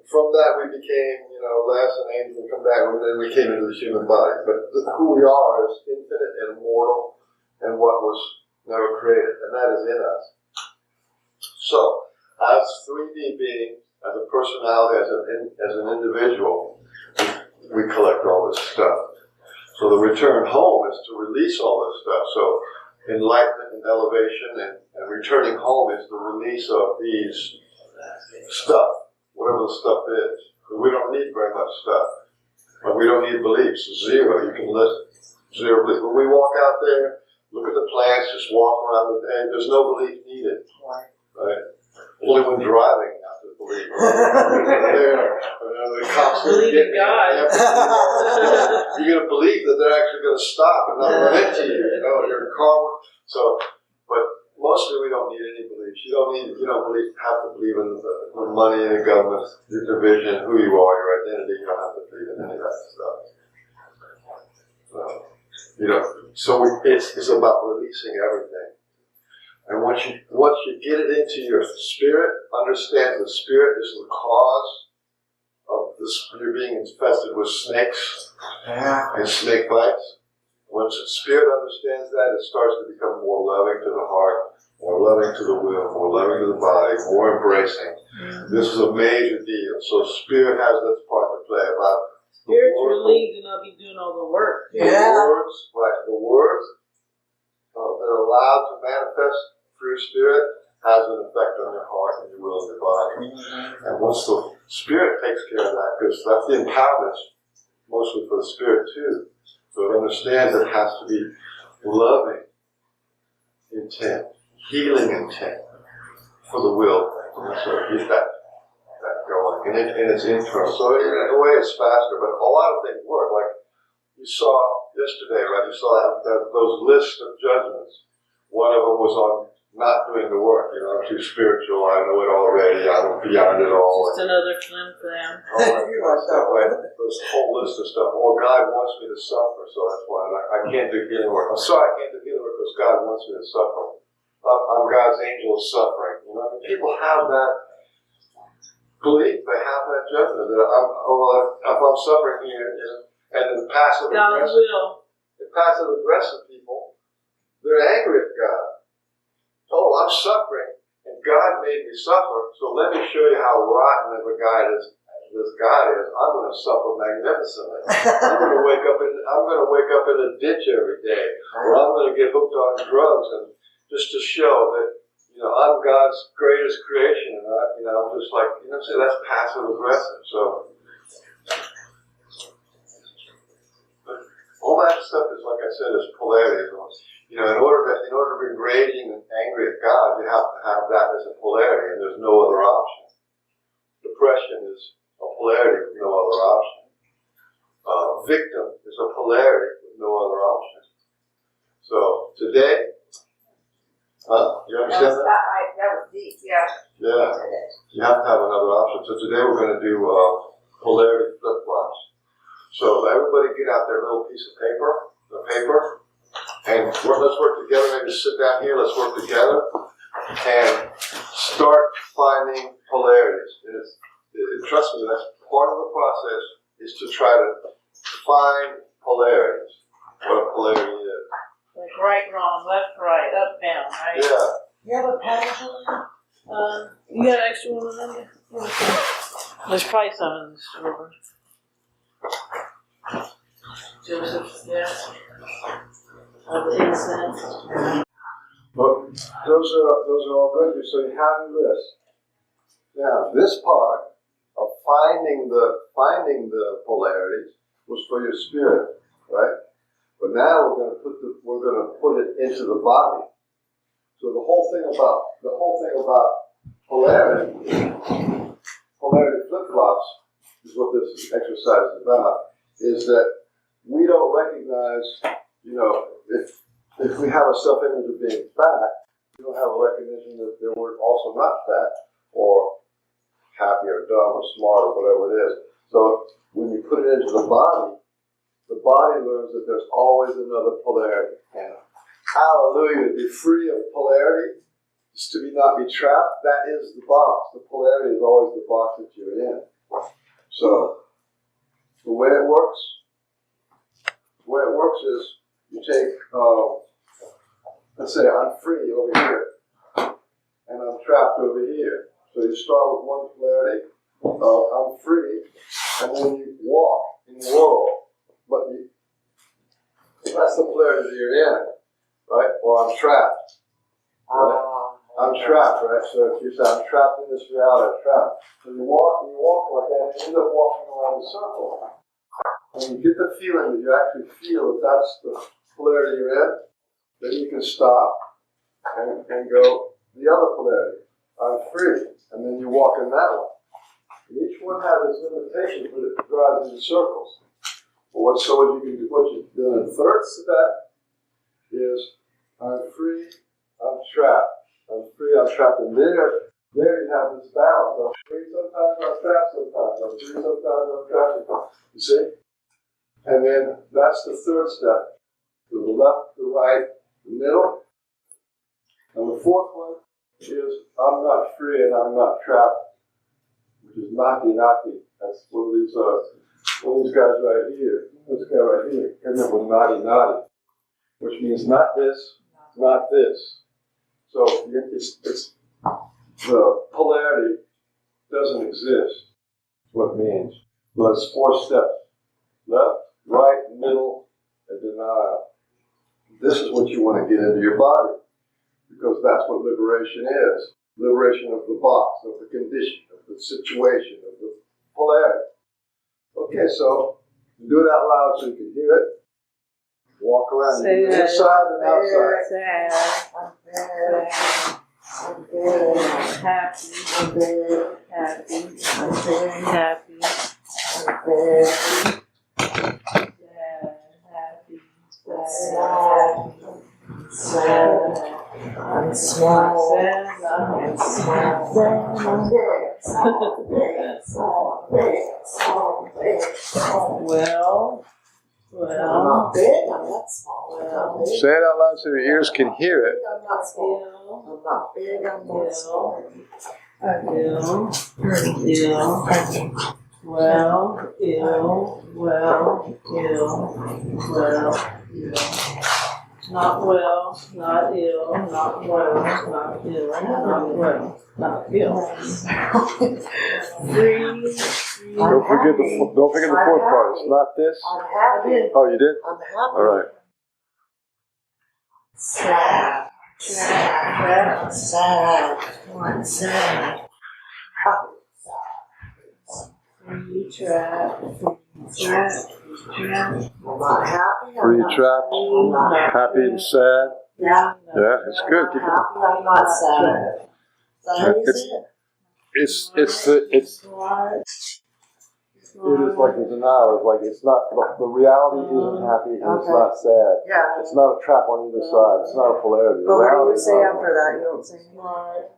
From that we became, less an angel and come back, and then we came into the human body. But who we are is infinite and immortal and what was never created, and that is in us. So, as 3D being, as a personality, as an individual, we collect all this stuff. So the return home is to release all this stuff. So enlightenment and elevation and returning home is the release of these stuff, whatever whatever the stuff is. We don't need very much stuff. But we don't need beliefs. Zero. You can list zero belief. When we walk out there, look at the plants, just walk around the day. There's no belief needed. Right? Only when driving after the belief. The cops Believe in God. You're going to believe that they're actually going to stop and not run into you. You know, your car. So, but mostly we don't need any beliefs. You don't have to believe in the money and the government, your division, who you are, your identity. You don't have to believe in any of that stuff. So it's about releasing everything. And once you get it into your spirit, understand the spirit is the cause of this. You're being infested with snakes and snake bites. Once the spirit understands that, it starts to become more loving to the heart, more loving to the will, more loving to the body, more embracing. This is a major deal. So spirit has this part to play about. Spirit's relieved and I'll be doing all the work. The words that are allowed to manifest through spirit has an effect on your heart and your will and your body. And once the spirit takes care of that, because that's the empowerment mostly for the spirit too. So it understands it has to be loving intent, healing intent for the will. And so keep that going. And it's internal. So in a way it's faster, but a lot of things work. Like you saw yesterday, right? You saw those lists of judgments. One of them was on not doing the work. I'm too spiritual. I know it already. I'm beyond it all. Just another flim flam. Right? There's a whole list of stuff. Or God wants me to suffer, so that's why I can't do healing work. I'm sorry, I can't do healing work because God wants me to suffer. I'm God's angel of suffering. People have that belief. They have that judgment that if I'm suffering here, and then the passive aggressive people, they're angry at God. Oh, I'm suffering, and God made me suffer, so let me show you how rotten of a guy this God is. I'm going to suffer magnificently. I'm going to wake up in a ditch every day, or I'm going to get hooked on drugs, and just to show that I'm God's greatest creation, and I'm just like say that's passive aggressive. So all that stuff is, like I said, is polarity. In order to be raging and angry at God, you have to have that as a polarity, and there's no other option. Depression is a polarity with no other option. Victim is a polarity with no other option. So today, you understand that? That was deep, yeah. Yeah, you have to have another option. So today we're going to do polarity flip-flops. So everybody get out their little piece of paper, and let's work together. Maybe sit down here, let's work together, and start finding polarities. Trust me, that's part of the process, is to try to find polarities, what a polarity is. Like right, wrong, left, right, up, down, right? Yeah. You have a pen, Julie? You got an extra one on there? There's probably some in this river. Joseph, yeah. The incense. But those are all good. So you have your list. Now this part of finding the polarities was for your spirit, right? But now we're going to put it into the body. So the whole thing about polarity flip-flops is what this exercise is about. Is that we don't recognize, if we have a self-image of being fat, we don't have a recognition that we're also not fat, or happy, or dumb, or smart, or whatever it is. So when you put it into the body learns that there's always another polarity. And hallelujah, to be free of polarity, is to not be trapped. That is the box. The polarity is always the box that you're in. So the way it works is you take, let's say I'm free over here, and I'm trapped over here. So you start with one polarity, I'm free, and then you walk in the world. But that's the polarity that you're in, right? Or I'm trapped. Right? I'm trapped, right? Alright, so if you say, I'm trapped in this reality, I'm trapped. So you walk like that, and you end up walking around in a circle. When you get the feeling that you actually feel that that's the polarity you're in, then you can stop and go the other polarity. I'm free. And then you walk in that one. And each one has its limitations, but it drives in circles. But what you can do, what you do in the third step is, I'm free, I'm trapped. I'm free, I'm trapped. And there you have this balance. I'm free sometimes, I'm trapped sometimes. I'm free sometimes, I'm trapped sometimes. You see? And then that's the third step. To the left, the right, the middle. And the fourth one is, I'm not free and I'm not trapped, which is nati. That's one of these guys right here. This guy right here. And then with nati, which means not this, not this. So it's the polarity doesn't exist. That's what it means. So that's 4 steps. Left, right, middle, and denial. This is what you want to get into your body, because that's what liberation is. Liberation of the box, of the condition, of the situation, of the polarity. Okay, so do it out loud so you can hear it. Walk around inside and outside. Sad. I'm bad. I'm bad. Happy. I'm bad. Happy. I'm bad. Happy. I'm bad. Sad. Happy. Sad. Sad. I'm small. Sad. I'm small. I'm big. Small. Big. Small. Big. Small. Big. Small. Well. I'm not big. I'm not small. I'm not big. Say it out loud so your ears can hear it. I'm not small. I'm not big. I'm not small. Not well, not ill, not well, not ill, not well, not ill. Free. Don't forget the fourth part. It's not this. I'm happy. Oh, you did? I'm happy. All right. Sad. Sad. Sad. I'm sad. Free trap. Trap. I'm not happy. Free, trapped, I'm not happy and sad. Yeah. Yeah, it's good. I'm happy. I'm not sad. Is that how you say it? It is like a denial. It's like it's not the reality isn't happy and it's Okay. not sad. Yeah. It's not a trap on either side. It's not a polarity. But what do Reality you is say not- after that? You don't say anything.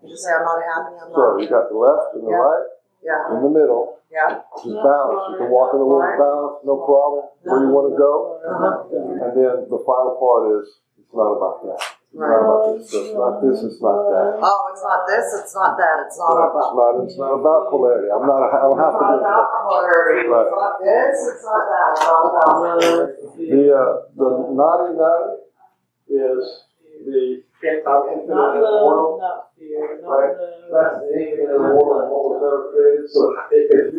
You just say, I'm not happy. I'm So not. you got the left and the Yeah. right Yeah. in the middle. Yeah. Which is balance. You can walk in the world balance, no problem. Where you want to go. Uh-huh. And then the final part is it's not about that. It's not about this. So it's not this. It's not that. Oh, it's not this. It's not that. It's not about. It's not about polarity. I don't have to It's not do about polarity. Right. It's not this. It's not that. It's not about polarity. the nati is the Not infinite love, world. not fear, not Right. love. That's the infinite world of what was ever created. So if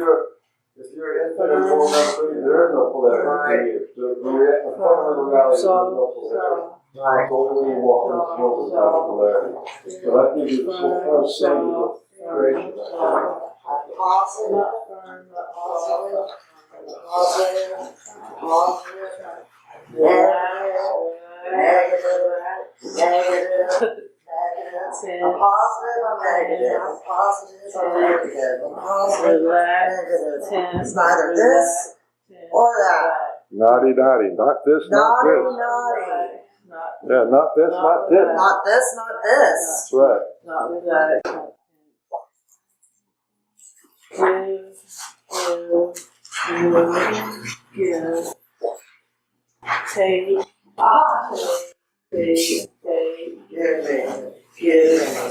you're infinite world ever created, there is no polarity. The fundamental reality is no polarity. It's only when you walk in this world that there's polarity. So that gives you the full state of creation. Positive. Not firm, not Positive. positive. Positive. Negative. Negative. I'm positive, I'm negative. I'm positive, I'm negative. I'm positive, I'm negative. It's neither this or that. Naughty, not this, not Naughty, this. naughty. Yeah, not this, not this. Not this, not this. That's right. Not with that. Give. Take,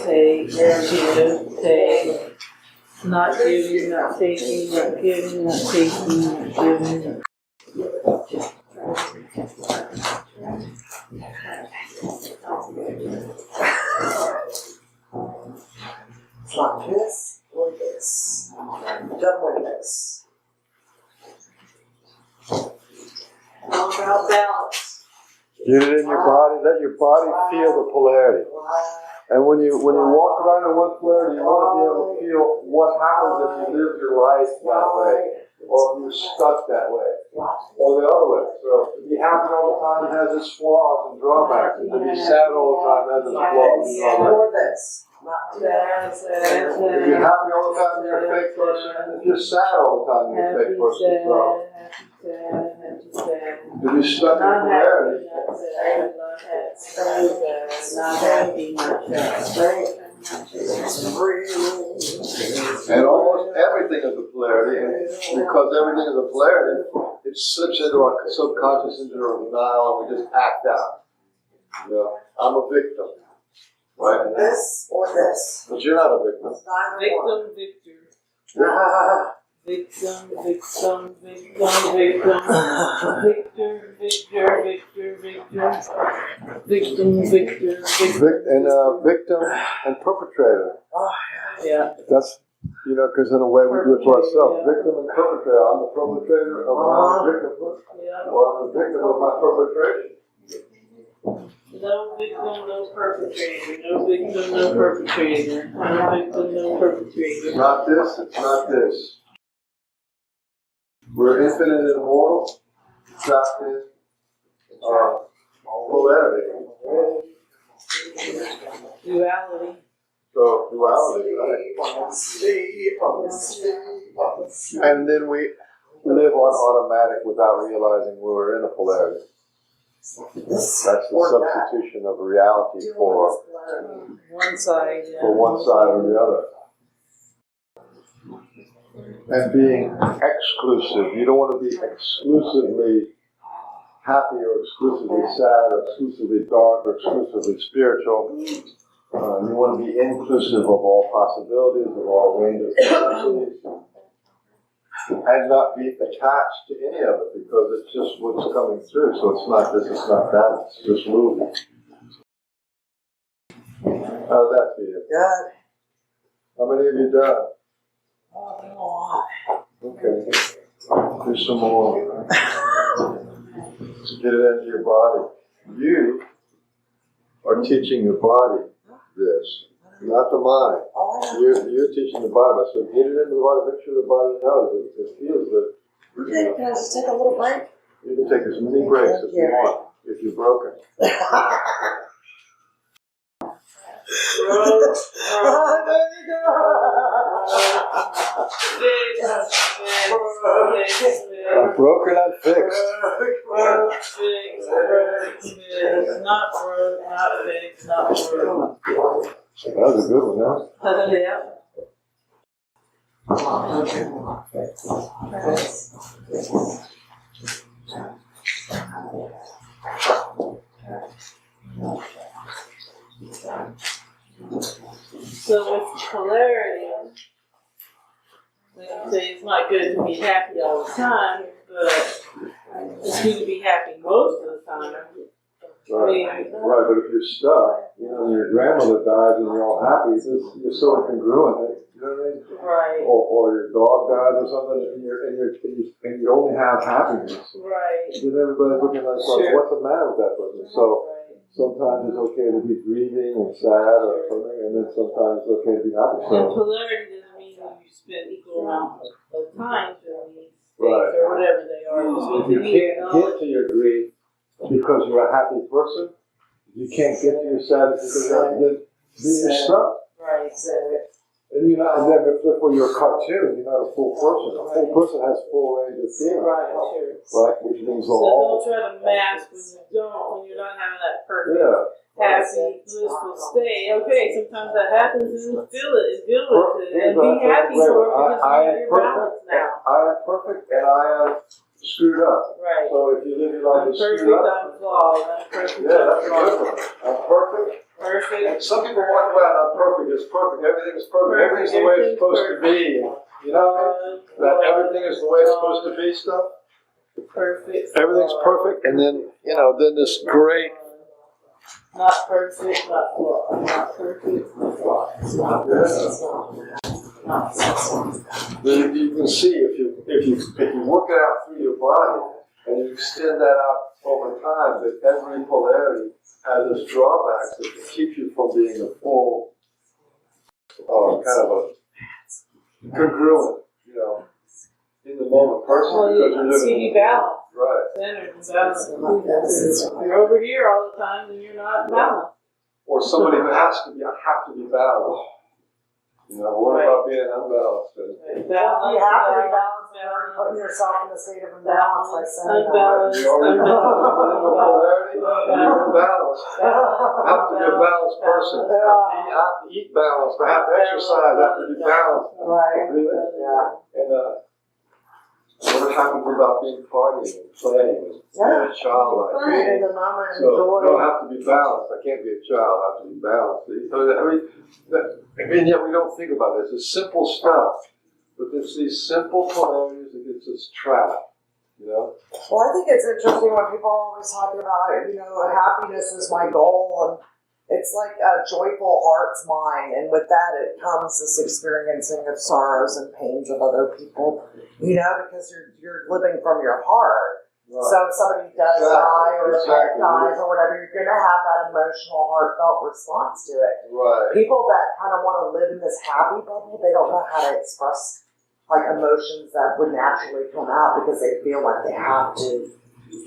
take, give, take. Not giving, not taking, not giving, not taking, not giving. It's not this or this. I'm done with this. All about balance. Get it in your body. Let your body feel the polarity. And when you walk around in one polarity, you want to be able to feel what happens if you live your life that way, or if you're stuck that way, or the other way. So to be happy all the time has its flaws and drawbacks, and to be sad all the time has its flaws and drawbacks. For this. If you're happy all the time, you're a fake person, and if you're sad all the time, you're a fake person as well. If you're stuck in polarity, and almost everything is a polarity, and because everything is a polarity, it slips into our subconscious, into our denial, and we just act out. You know, I'm a victim, right? This or this. But you're not a victim. It's neither one. Victim, victor, victor, Victim and perpetrator. yeah. That's, you know, because in a way we do it to ourselves. Victim and perpetrator. I'm the perpetrator of my victim, or I'm the victim of my perpetration. No victim, no perpetrator. No victim, no perpetrator. No victim, no perpetrator. It's not this, it's not this. We're infinite and immortal, trapped in polarity. Duality. So, duality, right? And then we live on automatic without realizing we're in a polarity. That's the substitution of reality for One side, yeah. one side or the other. And being exclusive. You don't want to be exclusively happy or exclusively sad or exclusively dark or exclusively spiritual. You want to be inclusive of all possibilities, of all range of possibilities, and not be attached to any of it because it's just what's coming through. So it's not this, it's not that, it's just moving. How's that for you? Good. How many have you done? Okay. Do some more. Get it into your body. You are teaching your body this, not the mind. You're teaching the body. So get it into the body. Make sure the body knows it feels good. Okay, can I just take a little break? You can take as many breaks as you want if you're broken. There you go. I'm broken, I'm fixed. Not broke, not fixed, not broke. That was a good one, huh? Yeah. So with polarity, like you say, it's not good to be happy all the time, but it's good to be happy most of the time. Right, but if you're stuck, you know, your grandmother dies and you're all happy, you're so incongruent, you know what I mean? Right. Or your dog dies or something, and you only have happiness. Right. Then everybody's looking at us like, what's the matter with that person? So sometimes it's okay to be grieving and sad or something, and then sometimes it's okay to be happy. And So, polarity doesn't mean that you spend equal amount of time doing these things Right. or whatever they are. you can't get to your grief because you're a happy person. You can't get to your sadness because you're stuck. Right. And you're not, and therefore you're a cartoon, you're not a full person. A full person has full range of feeling. Right, sure. Right, which means So all. don't try to mask when you're not having that perfect, Yeah. happy, blissful state. Okay, sometimes that happens and feel it and deal with it and be happy for it because you're balanced now. I am perfect and I am screwed up. Right. So if you live your life I'm as perfect, screwed up, I'm flawed. I'm perfect, yeah, I'm that's a good flawed. one. I'm perfect. Perfect. And some people walk around, I'm perfect, it's perfect, everything is perfect, everything's the way it's supposed to be. You know, that everything is the way it's supposed to be stuff. Perfect. Everything's perfect, and then, you know, then this great. Not perfect, not flawed. Not perfect, not flawed. Not perfect, not flawed. Then you can see if you work it out through your body and you extend that out over time that every polarity has its drawbacks that keep you from being a full, kind of a congruent, in the moment person. Well, Because you're you living see balance. right. Centered and balanced. If you're over here all the time, then you're not balanced. Or somebody who have to be balanced. What about being unbalanced? You have to be balanced. You're already putting yourself in a state of imbalance by saying that. Unbalanced. You already know polarity, you're balanced. I have to be a balanced person. I have to eat balanced. I have to exercise. I have to be balanced. Right. Really? Yeah. And what happens about being partying and playing and being a child like Fun in the moment, So enjoy. you don't have to be balanced. I can't be a child. I have to be balanced. Yet we don't think about this. It's simple stuff, but it's these simple polarities that gets us trapped. Well, I think it's interesting when people are always talking about, happiness is my goal, and it's like a joyful heart's mind, and with that it comes this experiencing of sorrows and pains of other people, because you're living from your heart. Right. So if somebody does die or a pet dies or whatever, you're going to have that emotional, heartfelt response to it. Right. People that kind of want to live in this happy bubble, they don't know how to express emotions that would naturally come out because they feel like they have to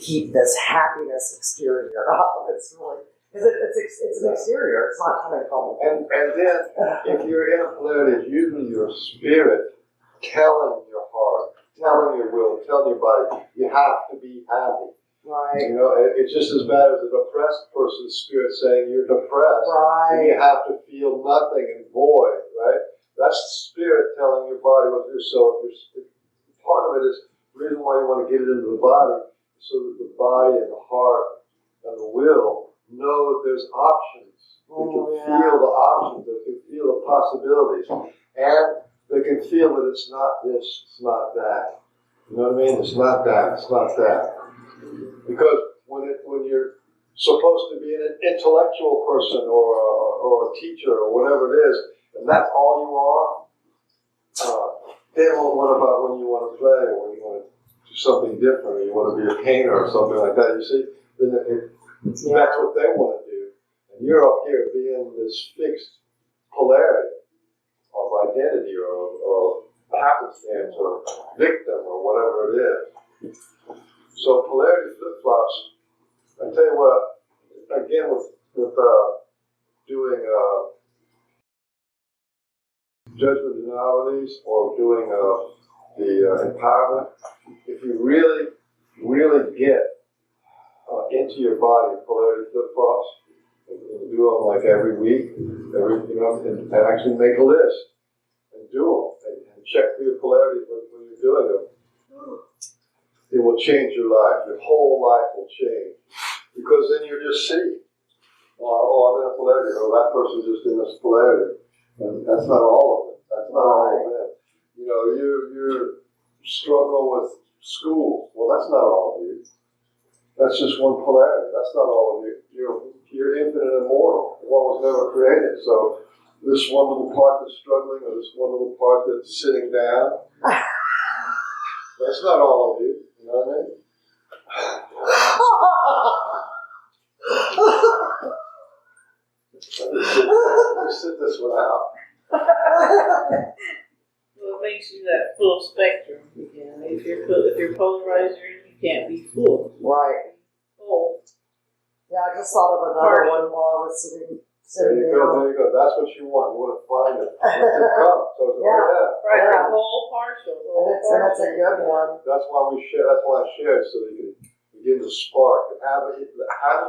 keep this happiness exterior up. It's really, because it's an exterior, it's not coming from And then, if you're in a polarity, it's usually your spirit telling your heart, telling your will, telling your body, you have to be happy. Right. It's just as bad as a depressed person's spirit saying you're depressed. Right. And you have to feel nothing and void, right? That's the spirit telling your body what to do. So part of it is the reason why you want to get it into the body, so that the body and the heart and the will know that there's options. They can feel the options, they can feel the possibilities, and they can feel that it's not this, it's not that. You know what I mean? It's not that, it's not that. Because when you're supposed to be an intellectual person or a teacher or whatever it is, and that's all you are, then what about when you want to play or when you want to do something different or you want to be a painter or something like that? You see, then that's what they want to do. And you're up here being this fixed polarity of identity or happenstance or victim or whatever it is. So polarity flip-flops, I tell you what, again with doing judgment denial release or doing the empowerment, if you really, really get into your body polarity flip-flops, and do them like every week, and actually make a list and do them and check for your polarities when you're doing them. It will change your life. Your whole life will change. Because then you just see, I'm in a polarity, or that person's just in this polarity. And that's not all of it. That's not all of them. You struggle with school. Well, that's not all of you. That's just one polarity. That's not all of you. You're infinite and immortal. One was never created. So this one little part that's struggling, or this one little part that's sitting down, that's not all of you. You know what I mean? Let me sit this one out. Well, it makes you that full spectrum again. If you're polarized, you can't be full. Right. Full. Yeah, I just thought of another one while I was sitting There you down. go. That's what you want. You want to find it. Let it come. So it's Right, Yeah. the whole partial. And it's a good one. That's why we share. That's why I shared, so that you can begin to spark and have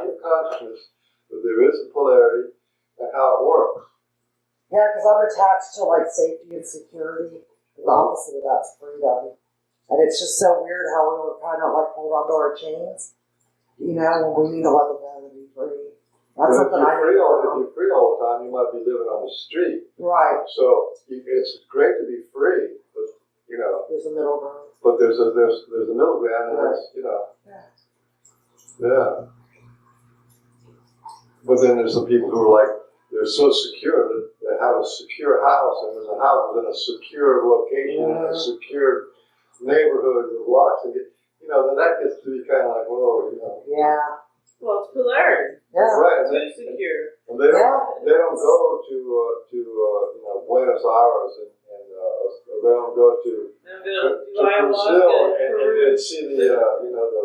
your consciousness that there is a polarity and how it works. Yeah, because I'm attached to safety and security. The opposite of that's freedom. And it's just so weird how we were kind of hold on to our chains. When we need to let them go and be free. That's But if something I need to if you're free all the time, you might be living on the street. Right. So it's great to be free, but There's a middle ground. but there's a middle ground, and that's yeah. But then there's some people who are they're so secure that they have a secure house, and there's a house within a secure location, and a secure neighborhood with locks, and then that gets to be kind of like, whoa, Yeah. Well, it's polarity. Yeah. Right, and Too secure. they don't go to Buenos Aires and they don't go to I'm gonna do Brazil ayahuasca in Peru. and see the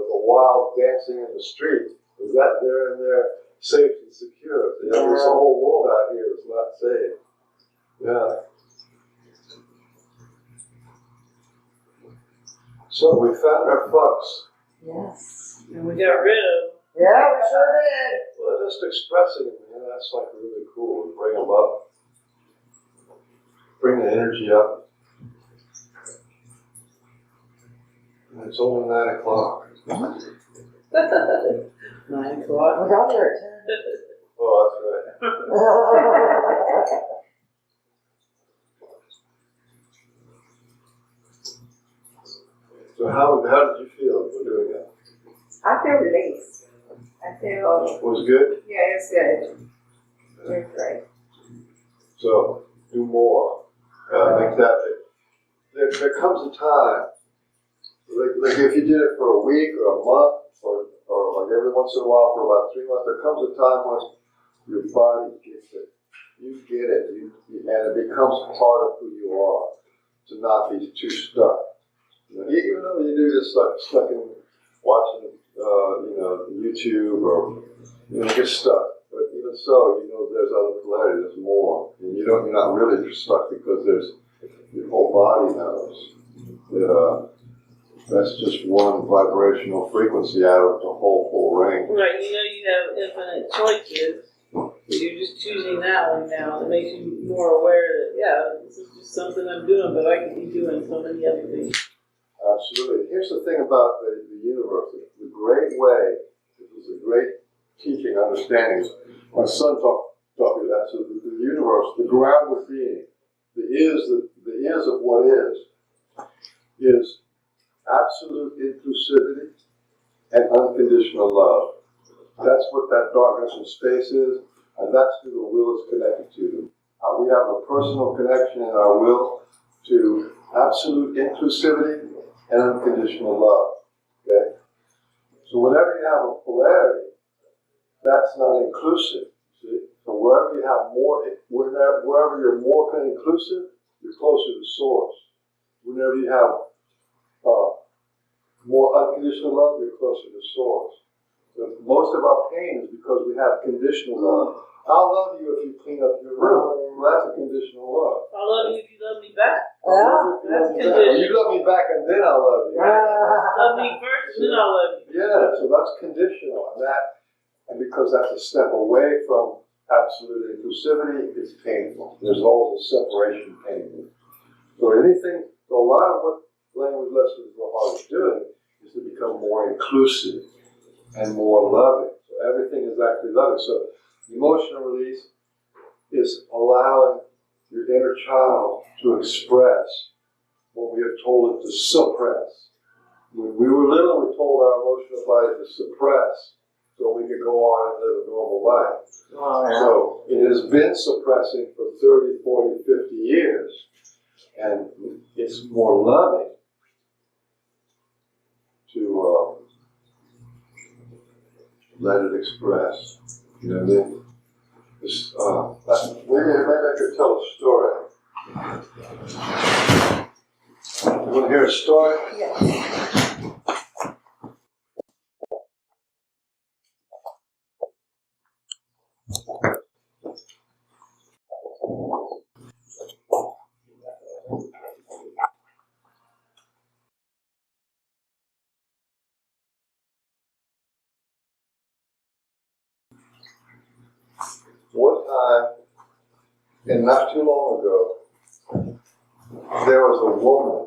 wild dancing in the street. Is that they're in there safe and secure? There's a whole world out here that's not safe. Yeah. So we found our fucks. Yes. And we got rid of. Yeah, we sure did. Well, just expressing them, that's like really cool. Bring them up. Bring the energy up. And it's only 9 o'clock. 9 o'clock. We got there at 10. Oh, that's right. So how did you feel for doing that? I feel released. I feel, Was good? yeah, it's good. It's great. So do more. Make that. There comes a time, like if you did it for a week or a month, or like every once in a while for about 3 months, there comes a time when your body gets it. You get it, and it becomes part of who you are. To not be too stuck. Even though you do this stuck in watching, YouTube or get stuck. But even so, there's other polarity. There's more, and you're not really stuck because your whole body knows that that's just one vibrational frequency out of the whole range. Right, you have infinite choices. You're just choosing that one now. It makes you more aware that, this is just something I'm doing, but I could be doing so many other things. Absolutely. Here's the thing about the universe. The great way, this is a great teaching understanding. My son taught me that. So the universe, the grounded being, the is of what is absolute inclusivity and unconditional love. That's what that darkness in space is, and that's who the will is connected to. We have a personal connection in our will to absolute inclusivity and unconditional love. Okay? So whenever you have a polarity, that's not inclusive. See? So wherever you're more inclusive, you're closer to source. Whenever you have more unconditional love, you're closer to source. So most of our pain is because we have conditional love. I'll love you if you clean up your room. Well, that's a conditional love. I love you if you love me back. That's conditional. You love me back and then I'll love you. Love me first, then I'll love you. Yeah, so that's conditional. And because that's a step away from absolute inclusivity, it's painful. There's always a separation painful. So a lot of what language lessons of the heart is doing is to become more inclusive and more loving. So everything is actually loving. So emotional release is allowing your inner child to express what we have told it to suppress. When we were little, we told our emotional body to suppress so we could go on and live a normal life. So it has been suppressing for 30, 40, 50 years, and it's more loving to let it express. You know what I mean? Maybe I could tell a story. You want to hear a story? Yes. One time, and not too long ago, there was a woman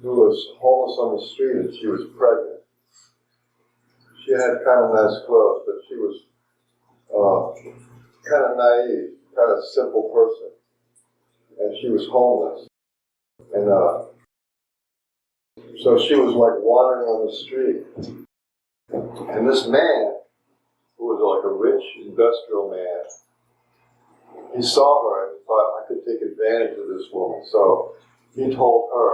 who was homeless on the street and she was pregnant. She had kind of nice clothes, but she was kind of naive, kind of simple person. And she was homeless. And so she was like wandering on the street. And this man, who was like a rich industrial man, he saw her and thought, I could take advantage of this woman. So he told her,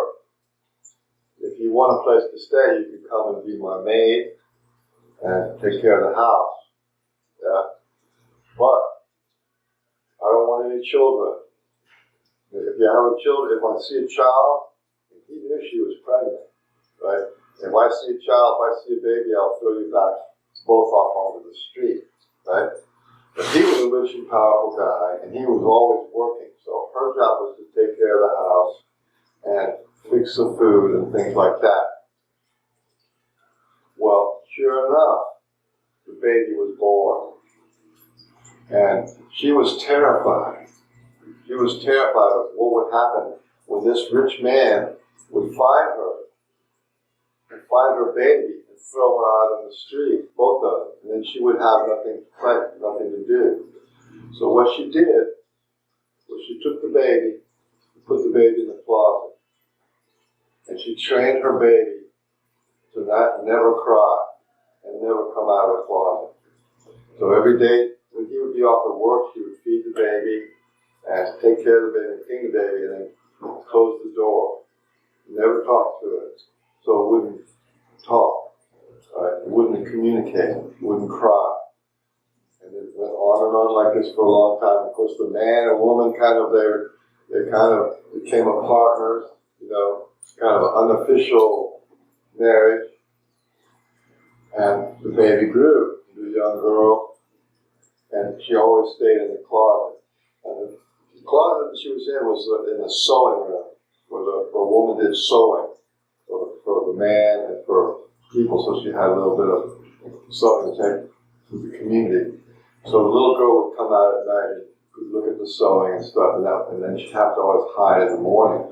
if you want a place to stay, you can come and be my maid and take care of the house. Yeah. But I don't want any children. If you have a child, if I see a child, he knew she was pregnant, right? If I see a child, if I see a baby, I'll throw you back both off onto the street, right? But he was a rich and powerful guy, and he was always working. So her job was to take care of the house and fix some food and things like that. Well, sure enough, the baby was born. And she was terrified. She was terrified of what would happen when this rich man would find her and find her baby and throw her out on the street, both of them. And then she would have nothing to play, nothing to do. So what she did was she took the baby, put the baby in the closet, and she trained her baby to never cry and never come out of the closet. So every day when he would be off at work, she would feed the baby and take care of the baby, clean the baby, and then close the door. Never talk to it. So it wouldn't talk. Right? It wouldn't communicate. It wouldn't cry. And it went on like this for a long time. Of course, the man and woman they kind of became a partners, kind of an unofficial marriage. And the baby grew into a young girl, and she always stayed in the closet. And the closet that she was in was in the sewing room, where the woman did sewing for the man and for people, so she had a little bit of sewing to take to the community. So the little girl would come out at night and could look at the sewing and stuff, and then she'd have to always hide in the morning.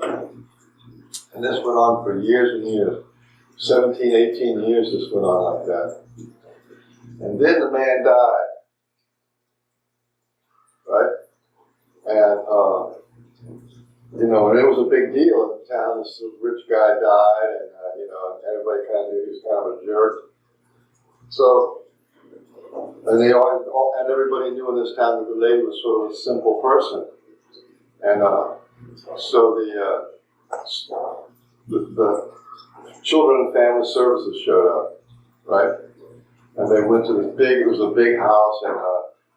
And this went on for years and years. 17, 18 years this went on like that. And then the man died. Right? And, and it was a big deal in the town. This rich guy died, and, everybody kind of knew he was kind of a jerk. So, and everybody knew in this town that the lady was sort of a simple person. And so the Children and Family Services showed up, right? And they went to it was a big house, and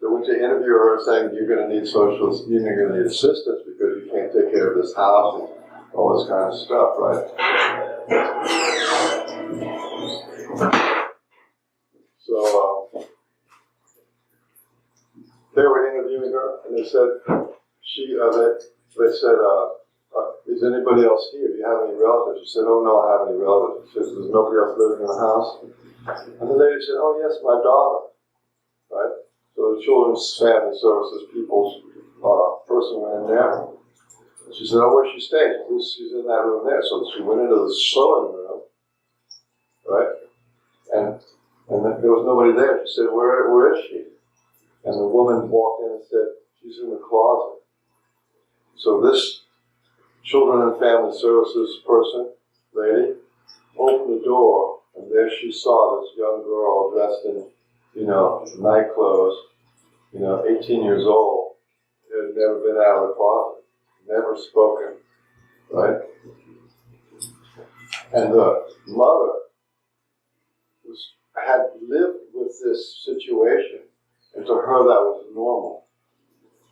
they went to interview her saying, you're going to need you're going to need assistance because you can't take care of this house and all this kind of stuff, right? So they were interviewing her, and they said, is anybody else here? Do you have any relatives? She said, oh no, I have any relatives. She said, there's nobody else living in the house? And the lady said, oh yes, my daughter, right? So the Children's Family Services people's person went in there. And she said, oh, where's she staying? She's in that room there. So she went into the sewing room, right? And there was nobody there. She said, where is she? And the woman walked in and said, she's in the closet. So this Children and Family Services person, lady, opened the door, and there she saw this young girl dressed in, night clothes, 18 years old, had never been out of the closet, never spoken, right? And the mother had lived with this situation, and to her that was normal,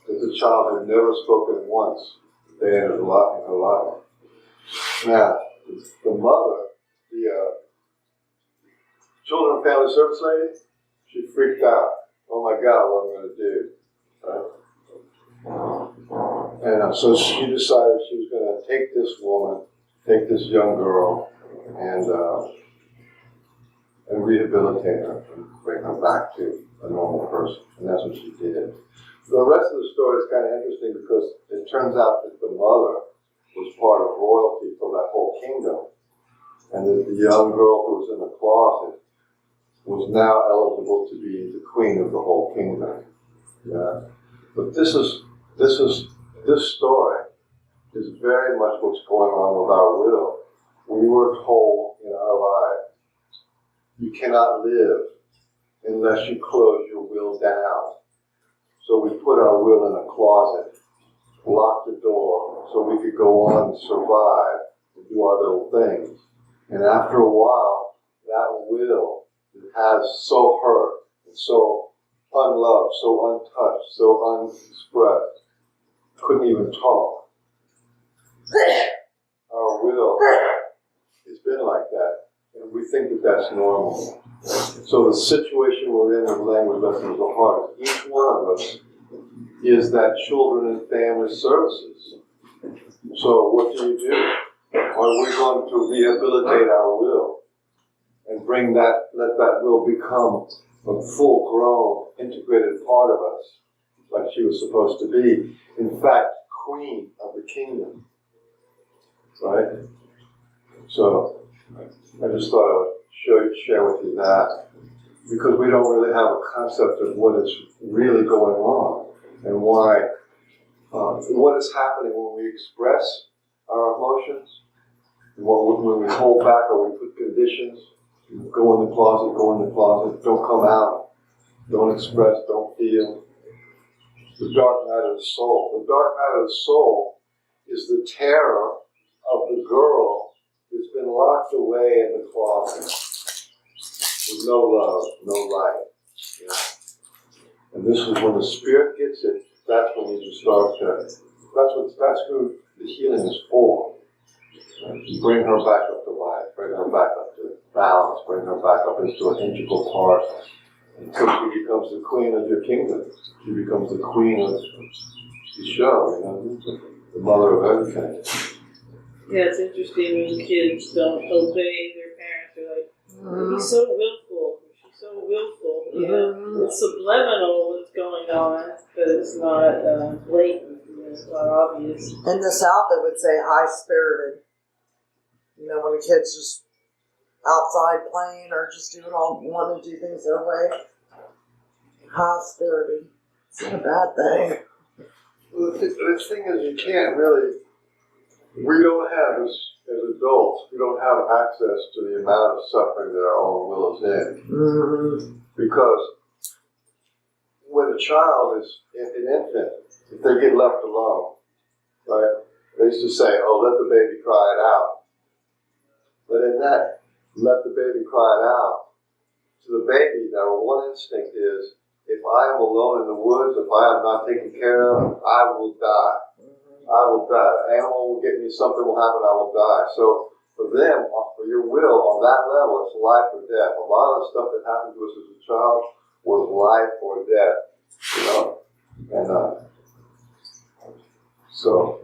that the child had never spoken once. They ended a lot in her life. Now, the mother, the Children and Family Service lady, she freaked out. Oh my God, what am I going to do? Right? And so she decided she was going to take this young girl, and rehabilitate her and bring her back to a normal person. And that's what she did. The rest of the story is kind of interesting because it turns out that the mother was part of royalty for that whole kingdom. And that the young girl who was in the closet was now eligible to be the queen of the whole kingdom. Yeah. But this story is very much what's going on with our will. We were told in our lives, you cannot live unless you close your will down. So we put our will in a closet, locked the door, so we could go on and survive and do our little things. And after a while, that will that has so hurt, and so unloved, so untouched, so unexpressed, couldn't even talk. Our will has been like that, and we think that that's normal. So the situation we're in with language lessons of the heart, each one of us is that children and family services. So what do you do? Are we going to rehabilitate our will and bring that, let that will become a full-grown, integrated part of us, like she was supposed to be? In fact, queen of the kingdom. Right? So I just thought I would share with you that, because we don't really have a concept of what is really going on and why, what is happening when we express our emotions, and when we hold back or we put conditions. Go in the closet, don't come out, don't express, don't feel. The dark night of the soul. The dark night of the soul is the terror of the girl who's been locked away in the closet with no love, no light. You know? And this is when the spirit gets it, that's when you just start to, that's who the healing is for. You bring her back up to life, bring her back up to balance, bring her back up into an integral part, until she becomes the queen of your kingdom. She becomes the queen of the show, you know, the mother of everything. Yeah, it's interesting when kids don't obey their parents. They're like, he's so willful, she's so willful. Yeah, it's subliminal what's going on, but it's not blatant. You know, it's not obvious. In the South, they would say high-spirited. You know, when the kid's just outside playing or just wanting to do things their way. High-spirited. It's not a bad thing. Well, the thing is, you can't really, we don't have, as adults, we don't have access to the amount of suffering that our own will is in. Mm-hmm. Because when a child is an infant, if they get left alone, right, they used to say, oh, let the baby cry it out. But in that, let the baby cry it out, to the baby, their one instinct is, if I am alone in the woods, if I am not taken care of, I will die. I will die. An animal will get me, something will happen, I will die. So for them, for your will, on that level, it's life or death. A lot of the stuff that happened to us as a child was life or death, you know? And so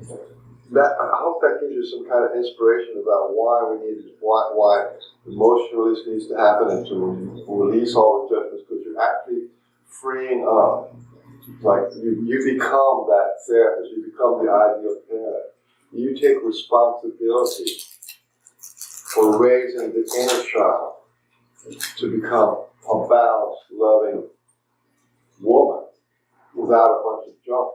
that, I hope that gives you some kind of inspiration about why we need, why emotion release needs to happen, and to release all the judgments, because you're actually freeing up. Like you become that therapist, you become the ideal parent. You take responsibility for raising the inner child to become a balanced, loving woman without a bunch of junk,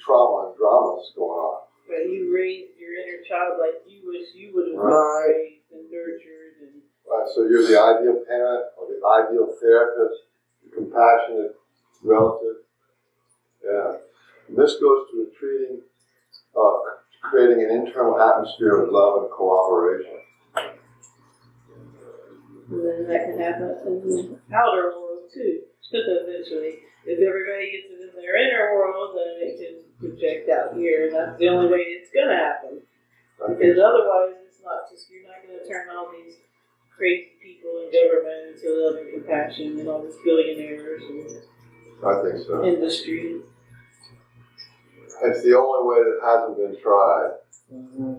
trauma and dramas going on. But you raised your inner child like you wish you would have Right. raised and nurtured. And Right, so you're the ideal parent or the ideal therapist, the compassionate relative. Yeah. And this goes to creating an internal atmosphere of love and cooperation. And then that can happen in the outer world too, eventually. If everybody gets it in their inner world, then it can project out here, and that's the only way it's going to happen. Because otherwise, it's not just, you're not going to turn all these crazy people in government into love and compassion and all these billionaires and I think so. industry. It's the only way that hasn't been tried. Mm-hmm.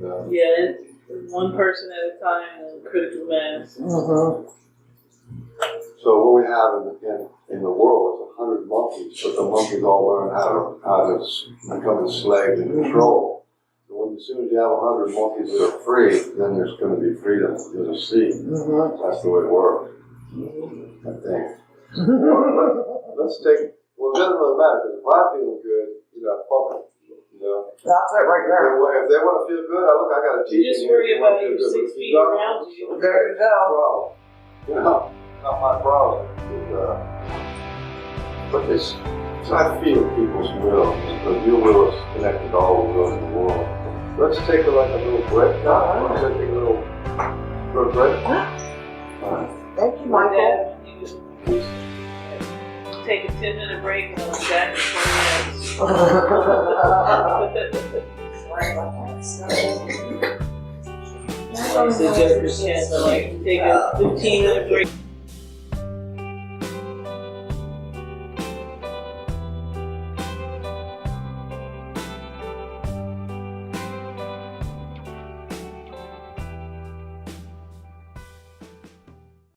No. Yeah, and one person at a time and critical mass. Mm-hmm. So what we have in the world is 100 monkeys, but the monkeys all learn how to become enslaved and controlled. So as soon as you have 100 monkeys that are free, then there's going to be freedom in the sea. Mm-hmm. That's the way it works, I think. Let's take, well, it doesn't really matter, because if I'm feeling good, fuck them, That's it right there. If they want to feel good, I got to teach You just them. worry about your 6 feet around you. There you go. Not my problem. But so I feel people's will, because your will is connected to all the wills in the world. Let's take a little break now. Let's take a little Real quick. Thank you, My Michael. dad, he was take a 10-minute break and then back in 20 minutes. I said Jennifer's chance, I like take a 15-minute break.